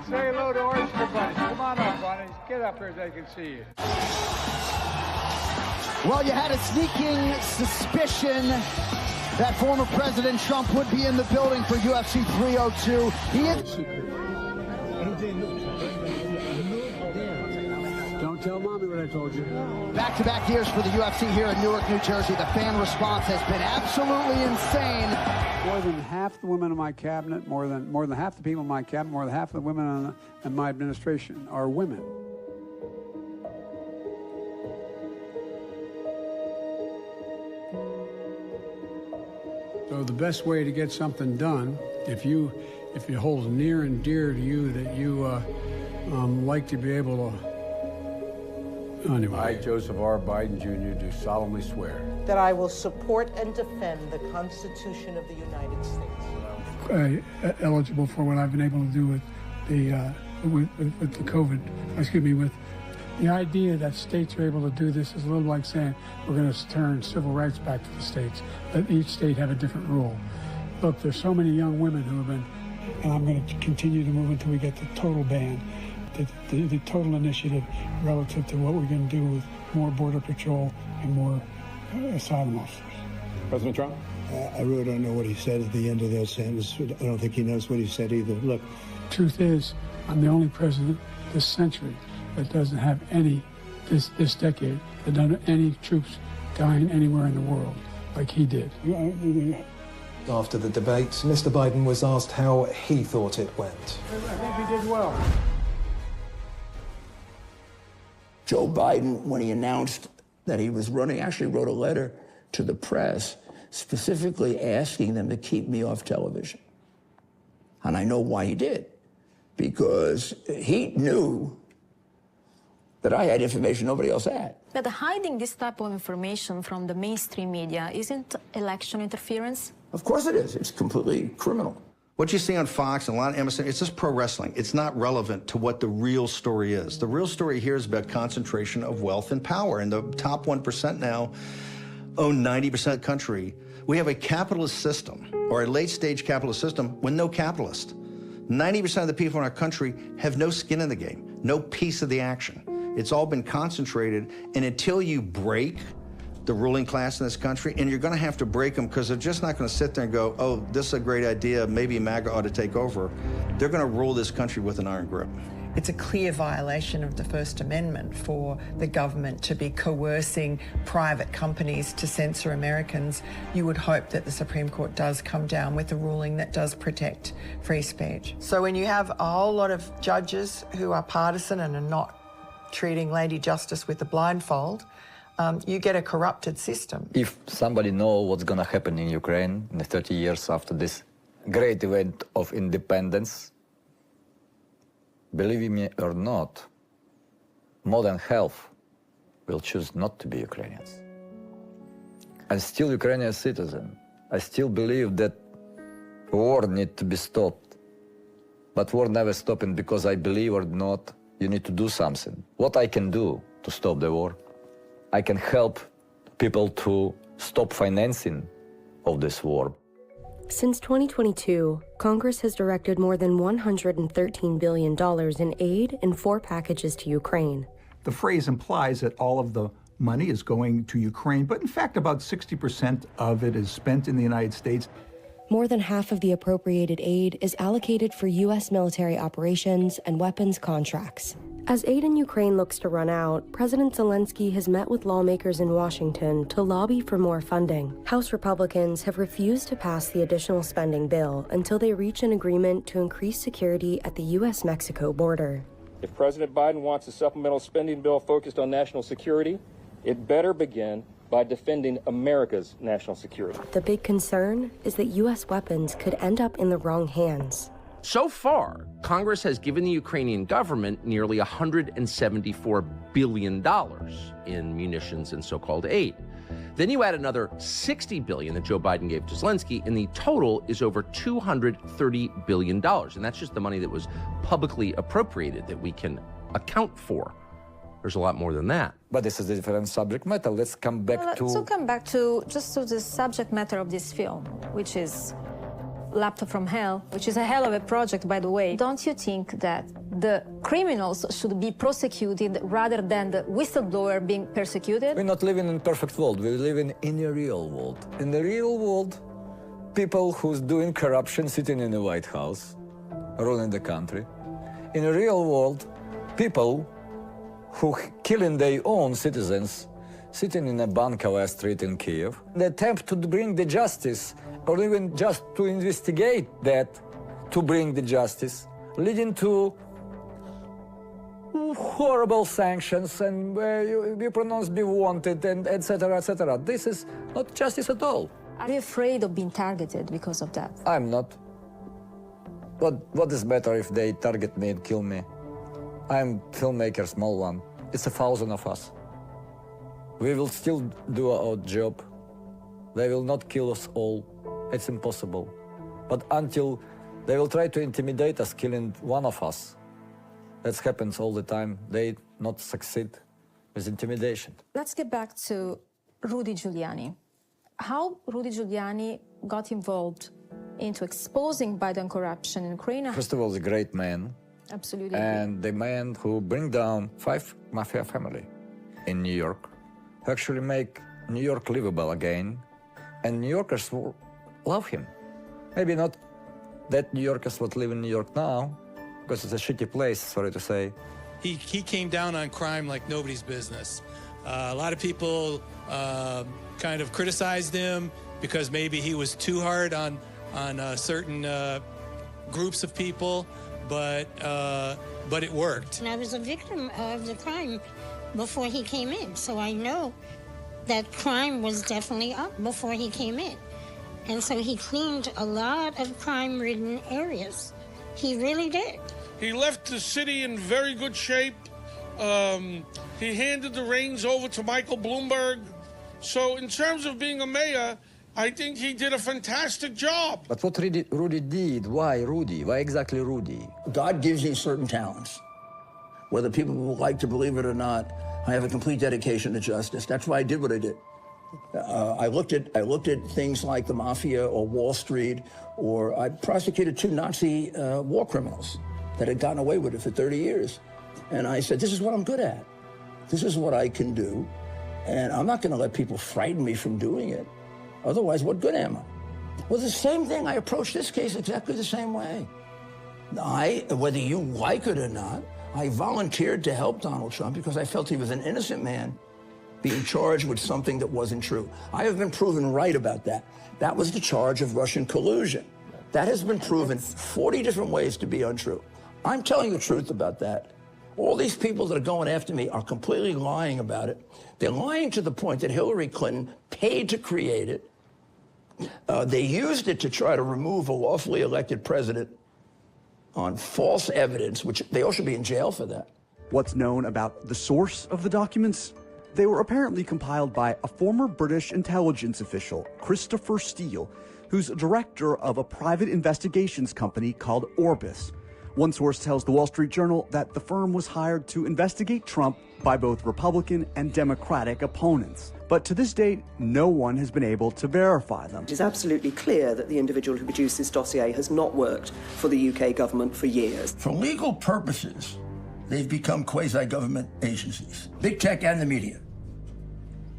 Say hello to Oyster Bunnies. Come on up, Bunnies. Get up here so they can see you. Well, you had a sneaking suspicion that former President Trump would be in the building for UFC 302. He is... Don't tell Mommy what I told you. Back-to-back years for the UFC here in Newark, New Jersey. The fan response has been absolutely insane. More than half the women in my cabinet, more than half the people in my cabinet, more than half of the women in my administration are women. So the best way to get something done, if it holds near and dear to you that you like to be able to. Anyway. I, Joseph R. Biden, Jr., do solemnly swear that I will support and defend the Constitution of the United States. Eligible for what I've been able to do with the with the idea that states are able to do this is a little like saying we're going to turn civil rights back to the states. Let each state have a different rule. Look, there's so many young women who have been, and I'm going to continue to move until we get the total ban. The total initiative relative to what we're going to do with more Border Patrol and more asylum officers. President Trump? I really don't know what he said at the end of that sentence. I don't think he knows what he said either. Look, truth is, I'm the only president this century that doesn't have this decade, that doesn't have any troops dying anywhere in the world like he did. After the debate, Mr. Biden was asked how he thought it went. I think he did well. Joe Biden, when he announced that he was running, actually wrote a letter to the press specifically asking them to keep me off television. And I know why he did. Because he knew that I had information nobody else had. But hiding this type of information from the mainstream media isn't election interference? Of course it is. It's completely criminal. What you see on Fox and a lot of MSN, it's just pro wrestling. It's not relevant to what the real story is. The real story here is about concentration of wealth and power. And the top 1% now own 90% of the country. We have a capitalist system, or a late-stage capitalist system, with no capitalist. 90% of the people in our country have no skin in the game, no piece of the action. It's all been concentrated, and until you break the ruling class in this country, and you're going to have to break them because they're just not going to sit there and go, oh, this is a great idea, maybe MAGA ought to take over. They're going to rule this country with an iron grip. It's a clear violation of the First Amendment for the government to be coercing private companies to censor Americans. You would hope that the Supreme Court does come down with a ruling that does protect free speech. So when you have a whole lot of judges who are partisan and are not treating Lady Justice with a blindfold, you get a corrupted system. If somebody knows what's going to happen in Ukraine in the 30 years after this great event of independence, believe me or not, more than half will choose not to be Ukrainians. I'm still Ukrainian citizen. I still believe that war needs to be stopped. But war never stopping because I believe or not, you need to do something. What I can do to stop the war? I can help people to stop financing of this war. Since 2022, Congress has directed more than $113 billion in aid in 4 packages to Ukraine. The phrase implies that all of the money is going to Ukraine, but in fact, about 60% of it is spent in the United States. More than half of the appropriated aid is allocated for U.S. military operations and weapons contracts. As aid in Ukraine looks to run out, President Zelensky has met with lawmakers in Washington to lobby for more funding. House Republicans have refused to pass the additional spending bill until they reach an agreement to increase security at the U.S.-Mexico border. If President Biden wants a supplemental spending bill focused on national security, it better begin by defending America's national security. The big concern is that U.S. weapons could end up in the wrong hands. So far, Congress has given the Ukrainian government nearly $174 billion in munitions and so-called aid. Then you add another $60 billion that Joe Biden gave to Zelensky, and the total is over $230 billion. And that's just the money that was publicly appropriated that we can account for. There's a lot more than that. But this is a different subject matter. Let's come back to... So come back to just to the subject matter of this film, which is Laptop from Hell, which is a hell of a project, by the way. Don't you think that the criminals should be prosecuted rather than the whistleblower being persecuted? We're not living in a perfect world. We're living in a real world. In the real world, people who's doing corruption sitting in the White House, ruling the country. In the real world, people who killing their own citizens sitting in a Bankowa street in Kiev. They attempt to bring the justice, or even just to investigate that, to bring the justice, leading to horrible sanctions and you pronounce be wanted and etc., etc. This is not justice at all. Are you afraid of being targeted because of that? I'm not. What is better if they target me and kill me? I'm filmmaker, small one. It's 1,000 of us. We will still do our job. They will not kill us all. It's impossible. But until they will try to intimidate us, killing one of us, that happens all the time. They not succeed with intimidation. Let's get back to Rudy Giuliani. How Rudy Giuliani got involved into exposing Biden corruption in Ukraine? First of all, the great man. Absolutely. And the man who bring down 5 mafia family in New York, who actually make New York livable again, and New Yorkers will love him. Maybe not that New Yorkers would live in New York now, because it's a shitty place, sorry to say. He came down on crime like nobody's business. A lot of people kind of criticized him because maybe he was too hard on certain groups of people, but it worked. And I was a victim of the crime before he came in, so I know that crime was definitely up before he came in. And so he cleaned a lot of crime-ridden areas. He really did. He left the city in very good shape. He handed the reins over to Michael Bloomberg. So in terms of being a mayor, I think he did a fantastic job. But what Rudy did, why Rudy? Why exactly Rudy? God gives you certain talents. Whether people will like to believe it or not, I have a complete dedication to justice. That's why I did what I did. I looked at things like the mafia or Wall Street, or I prosecuted 2 Nazi war criminals that had gotten away with it for 30 years. And I said, this is what I'm good at. This is what I can do. And I'm not going to let people frighten me from doing it. Otherwise, what good am I? Well, the same thing, I approached this case exactly the same way. Whether you like it or not, I volunteered to help Donald Trump because I felt he was an innocent man being charged with something that wasn't true. I have been proven right about that. That was the charge of Russian collusion. That has been proven 40 different ways to be untrue. I'm telling the truth about that. All these people that are going after me are completely lying about it. They're lying to the point that Hillary Clinton paid to create it. They used it to try to remove a lawfully elected president on false evidence, which they all should be in jail for that. What's known about the source of the documents? They were apparently compiled by a former British intelligence official, Christopher Steele, who's director of a private investigations company called Orbis. One source tells the Wall Street Journal that the firm was hired to investigate Trump by both Republican and Democratic opponents. But to this date, no one has been able to verify them. It is absolutely clear that the individual who produced this dossier has not worked for the UK government for years. For legal purposes, they've become quasi-government agencies. Big tech and the media.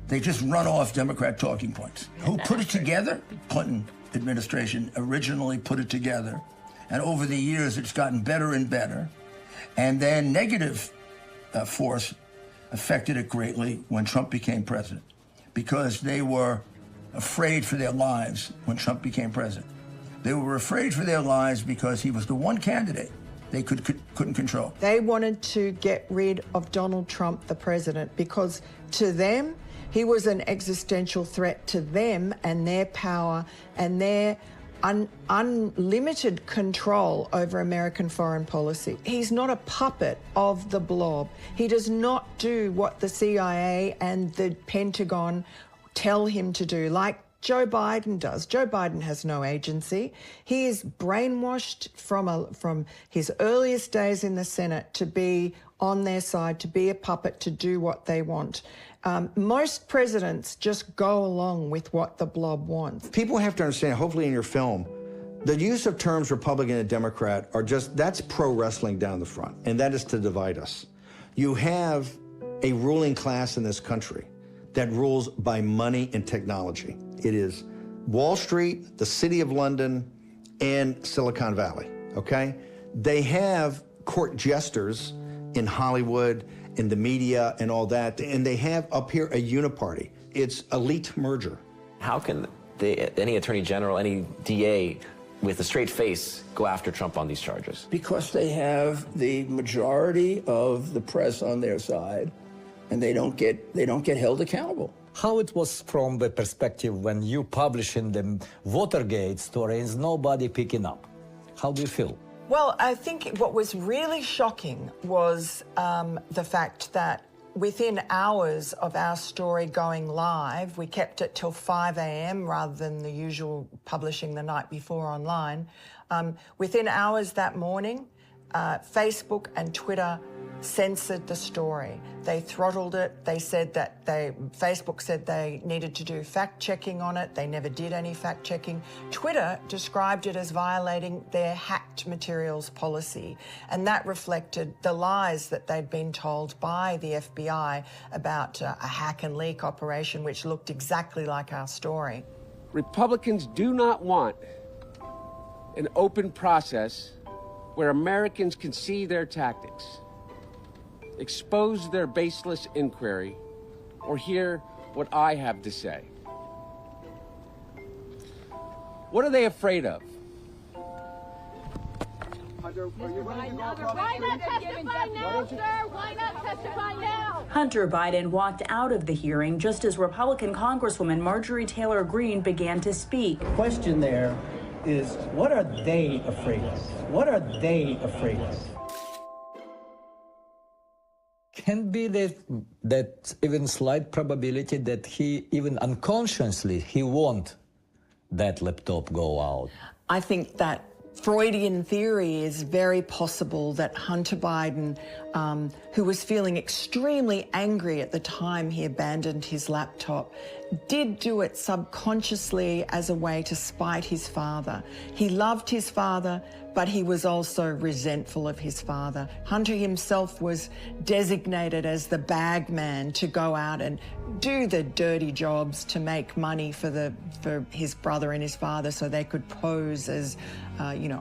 They just run off Democrat talking points. Who put it together? Clinton administration originally put it together. And over the years, it's gotten better and better. And then negative force affected it greatly when Trump became president, because they were afraid for their lives when Trump became president. They were afraid for their lives because he was the one candidate they couldn't control. They wanted to get rid of Donald Trump, the president, because to them, he was an existential threat to them and their power and their unlimited control over American foreign policy. He's not a puppet of the blob. He does not do what the CIA and the Pentagon tell him to do, like Joe Biden does. Joe Biden has no agency. He is brainwashed from his earliest days in the Senate to be on their side, to be a puppet, to do what they want. Most presidents just go along with what the blob wants. People have to understand, hopefully in your film, the use of terms Republican and Democrat are just, that's pro wrestling down the front, and that is to divide us. You have a ruling class in this country that rules by money and technology. It is Wall Street, the City of London, and Silicon Valley, okay? They have court jesters in Hollywood, in the media, and all that, and they have up here a uniparty. It's elite merger. How can any attorney general, any DA with a straight face go after Trump on these charges? Because they have the majority of the press on their side, and they don't get held accountable. How it was from the perspective when you publish in the Watergate story and nobody picking up? How do you feel? Well, I think what was really shocking was the fact that within hours of our story going live, we kept it till 5 a.m. rather than the usual publishing the night before online. Within hours that morning, Facebook and Twitter censored the story. They throttled it. They said that Facebook said they needed to do fact-checking on it. They never did any fact-checking. Twitter described it as violating their hacked materials policy, and that reflected the lies that they'd been told by the FBI about a hack and leak operation which looked exactly like our story. Republicans do not want an open process where Americans can see their tactics, expose their baseless inquiry, or hear what I have to say. What are they afraid of? Why not testify now, sir? Why not testify now? Hunter Biden walked out of the hearing just as Republican Congresswoman Marjorie Taylor Greene began to speak. The question there is, what are they afraid of? What are they afraid of? Can be that even slight probability that he, even unconsciously, he won't that laptop go out. I think that Freudian theory is very possible that Hunter Biden, who was feeling extremely angry at the time he abandoned his laptop, did do it subconsciously as a way to spite his father. He loved his father, but he was also resentful of his father. Hunter himself was designated as the bag man to go out and do the dirty jobs to make money for his brother and his father so they could pose as,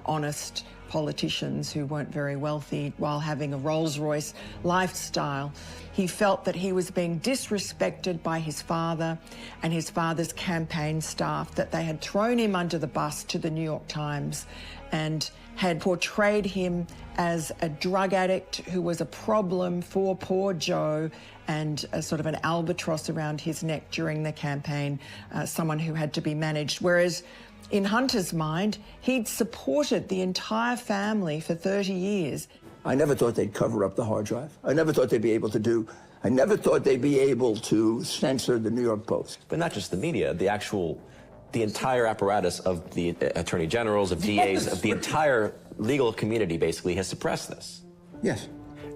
honest politicians who weren't very wealthy while having a Rolls-Royce lifestyle. He felt that he was being disrespected by his father and his father's campaign staff, that they had thrown him under the bus to the New York Times and had portrayed him as a drug addict who was a problem for poor Joe and a sort of an albatross around his neck during the campaign, someone who had to be managed. Whereas in Hunter's mind, he'd supported the entire family for 30 years. I never thought they'd cover up the hard drive. I never thought they'd be able to censor the New York Post. But not just the media, the entire apparatus of the attorney generals, of DAs, of the entire legal community basically has suppressed this. Yes.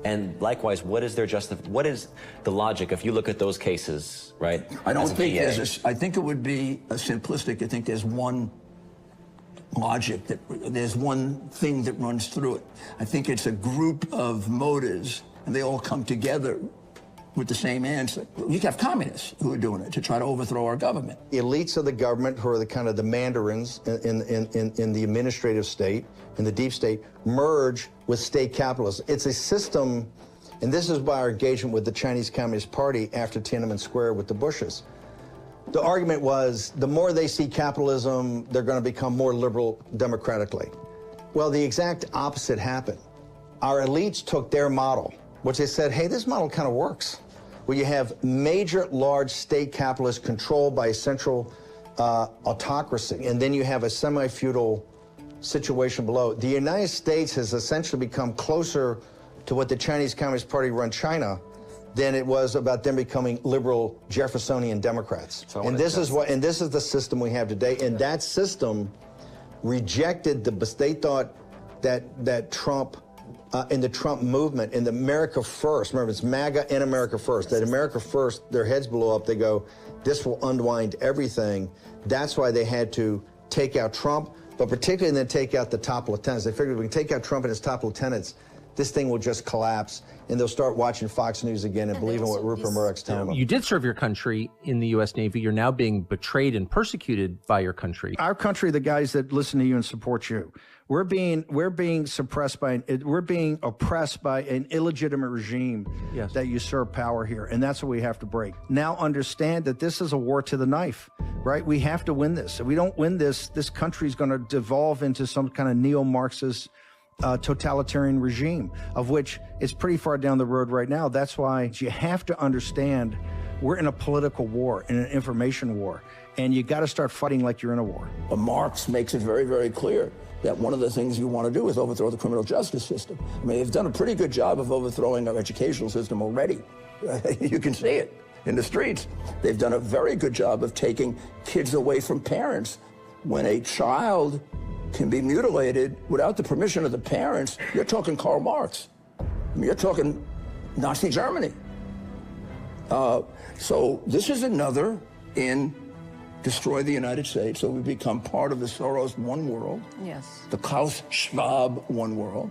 And likewise, what is the logic if you look at those cases, right? I don't think I think it would be simplistic to think there's one logic, there's one thing that runs through it. I think it's a group of motives, and they all come together with the same answer. You have communists who are doing it to try to overthrow our government. Elites of the government, who are the kind of the mandarins in the administrative state, in the deep state, merge with state capitalism. It's a system, and this is by our engagement with the Chinese Communist Party after Tiananmen Square with the Bushes. The argument was, the more they see capitalism, they're going to become more liberal democratically. Well, the exact opposite happened. Our elites took their model, which they said, hey, this model kind of works, where you have major, large state capitalists controlled by a central autocracy, and then you have a semi-feudal situation below. The United States has essentially become closer to what the Chinese Communist Party run China than it was about them becoming liberal Jeffersonian Democrats. And this is the system we have today. And that system rejected they thought that Trump in the Trump movement, in the America First. Remember, it's MAGA and America First. That America First, their heads blow up. They go, this will unwind everything. That's why they had to take out Trump, but particularly then take out the top lieutenants. They figured if we can take out Trump and his top lieutenants, this thing will just collapse, and they'll start watching Fox News again and believing what Rupert Murdoch's telling them. You did serve your country in the U.S. Navy. You're now being betrayed and persecuted by your country. Our country, the guys that listen to you and support you, we're being suppressed by, we're being oppressed by an illegitimate regime that usurp power here, and that's what we have to break. Now understand that this is a war to the knife, right? We have to win this. If we don't win this, this country's going to devolve into some kind of neo-Marxist totalitarian regime, of which it's pretty far down the road right now. That's why you have to understand we're in a political war, in an information war, and you got to start fighting like you're in a war. But Marx makes it very, very clear that one of the things you want to do is overthrow the criminal justice system. I mean, they've done a pretty good job of overthrowing our educational system already. You can see it in the streets. They've done a very good job of taking kids away from parents. When a child can be mutilated without the permission of the parents, you're talking Karl Marx. I mean, you're talking Nazi Germany. So this is another in destroy the United States, so we become part of the Soros one world, the Klaus Schwab one world,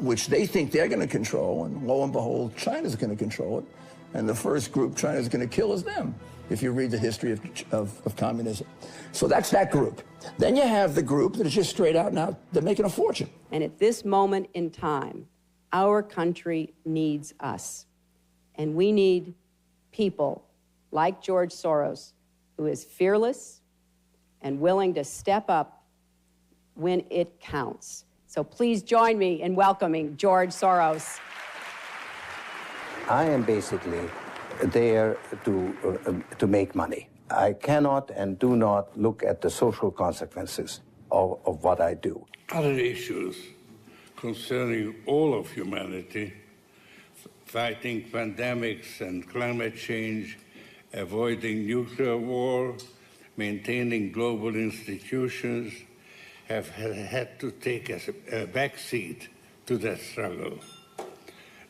which they think they're going to control, and lo and behold, China's going to control it, and the first group China's going to kill is them, if you read the history of communism. So that's that group. Then you have the group that is just straight out now, they're making a fortune. And at this moment in time, our country needs us. And we need people like George Soros, who is fearless and willing to step up when it counts. So please join me in welcoming George Soros. I am basically there to make money. I cannot and do not look at the social consequences of what I do. Other issues concerning all of humanity, fighting pandemics and climate change, avoiding nuclear war, maintaining global institutions, have had to take a backseat to that struggle.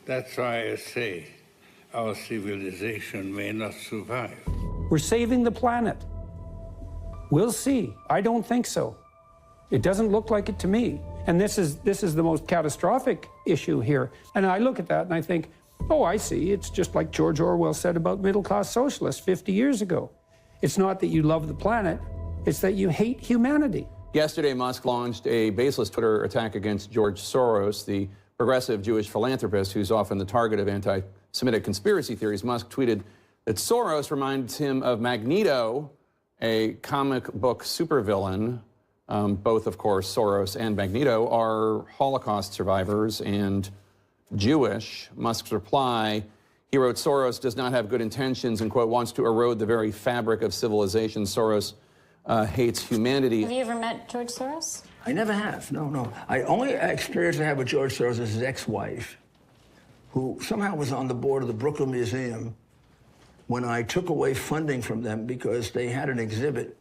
That's why I say our civilization may not survive. We're saving the planet. We'll see. I don't think so. It doesn't look like it to me. And this is the most catastrophic issue here. And I look at that and I think, oh, I see. It's just like George Orwell said about middle-class socialists 50 years ago. It's not that you love the planet, it's that you hate humanity. Yesterday, Musk launched a baseless Twitter attack against George Soros, the progressive Jewish philanthropist who's often the target of anti-Semitic conspiracy theories. Musk tweeted that Soros reminds him of Magneto, a comic book supervillain. Both, of course, Soros and Magneto are Holocaust survivors and Jewish. Musk's reply, he wrote, Soros does not have good intentions and, quote, wants to erode the very fabric of civilization. Soros hates humanity. Have you ever met George Soros? I never have, no. I only experience I have with George Soros is his ex-wife, who somehow was on the board of the Brooklyn Museum when I took away funding from them because they had an exhibit.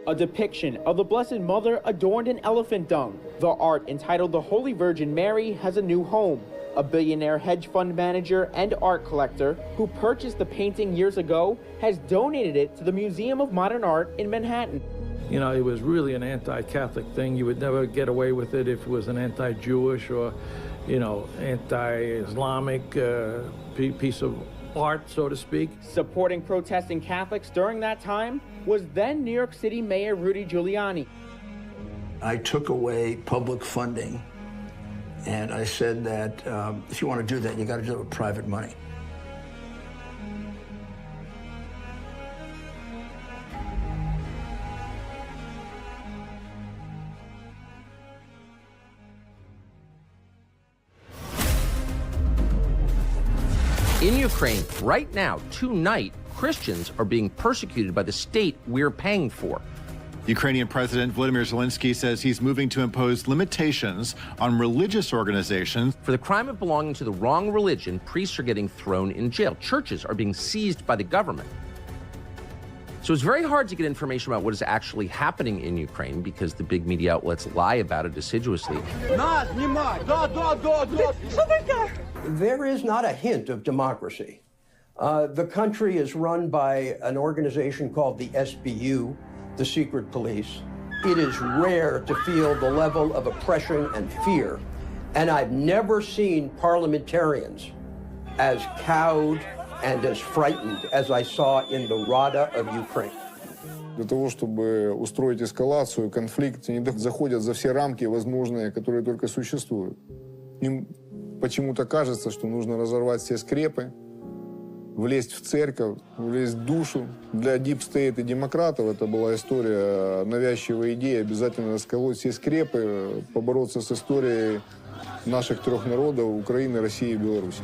A depiction of the Blessed Mother adorned in elephant dung. The art, entitled The Holy Virgin Mary, has a new home. A billionaire hedge fund manager and art collector who purchased the painting years ago has donated it to the Museum of Modern Art in Manhattan. You know, it was really an anti-Catholic thing. You would never get away with it if it was an anti-Jewish or, you know, anti-Islamic piece of art, so to speak. Supporting protesting Catholics during that time was then New York City Mayor Rudy Giuliani. I took away public funding, and I said that if you want to do that, you got to do it with private money. In Ukraine, right now, tonight, Christians are being persecuted by the state we're paying for. Ukrainian President Volodymyr Zelensky says he's moving to impose limitations on religious organizations. For the crime of belonging to the wrong religion, priests are getting thrown in jail. Churches are being seized by the government. So it's very hard to get information about what is actually happening in Ukraine because the big media outlets lie about it assiduously. There is not a hint of democracy. The country is run by an organization called the SBU, the Secret Police. It is rare to feel the level of oppression and fear. And I've never seen parliamentarians as cowed and as frightened as I saw in the Rada of Ukraine. Для того, чтобы устроить эскалацию, конфликт, они заходят за все рамки возможные, которые только существуют. Им почему-то кажется, что нужно разорвать все скрепы, влезть в церковь, влезть в душу. Для Deep State и демократов это была история, навязчивая идея, обязательно расколоть все скрепы, побороться с историей наших трех народов – Украины, России и Беларуси.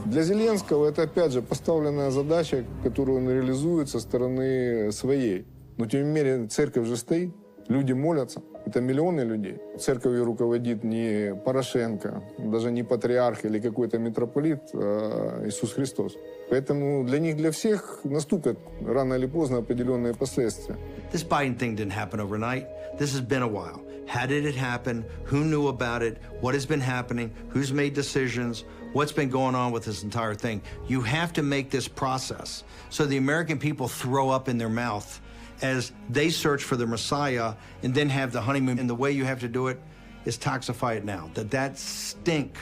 Для Зеленского это, опять же, поставленная задача, которую он реализует со стороны своей. Но, тем не менее, церковь же стоит, люди молятся. Это миллионы людей. Церковью руководит не Порошенко, даже не патриарх или какой-то митрополит, а Иисус Христос. Поэтому для них, для всех наступят рано или поздно определенные последствия. This Biden thing didn't happen overnight. This has been a while. How did it happen? Who knew about it? What has been happening? Who's made decisions? What's been going on with this entire thing? You have to make this process so the American people throw up in their mouth as they search for the Messiah and then have the honeymoon. And the way you have to do it is toxify it now. That stink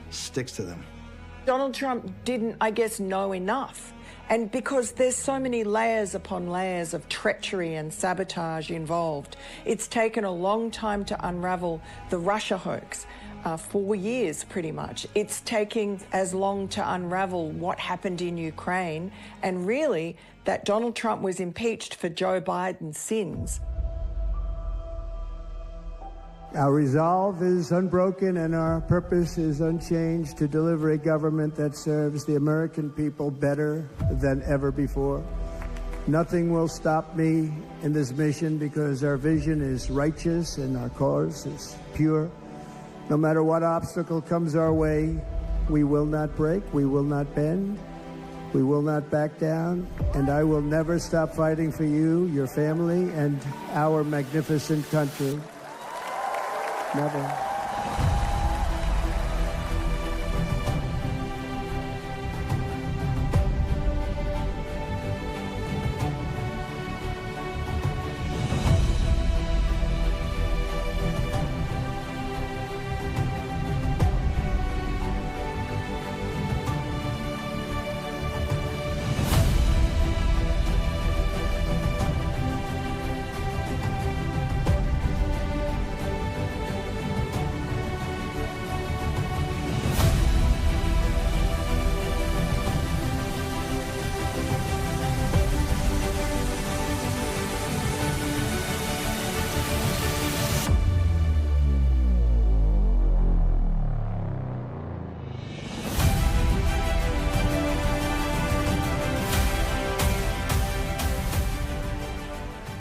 sticks to them. Donald Trump didn't, I guess, know enough. And because there's so many layers upon layers of treachery and sabotage involved, it's taken a long time to unravel the Russia hoax. 4 years, pretty much. It's taking as long to unravel what happened in Ukraine, and really that Donald Trump was impeached for Joe Biden's sins. Our resolve is unbroken and our purpose is unchanged to deliver a government that serves the American people better than ever before. Nothing will stop me in this mission because our vision is righteous and our cause is pure. No matter what obstacle comes our way, we will not break, we will not bend, we will not back down, and I will never stop fighting for you, your family, and our magnificent country. Never.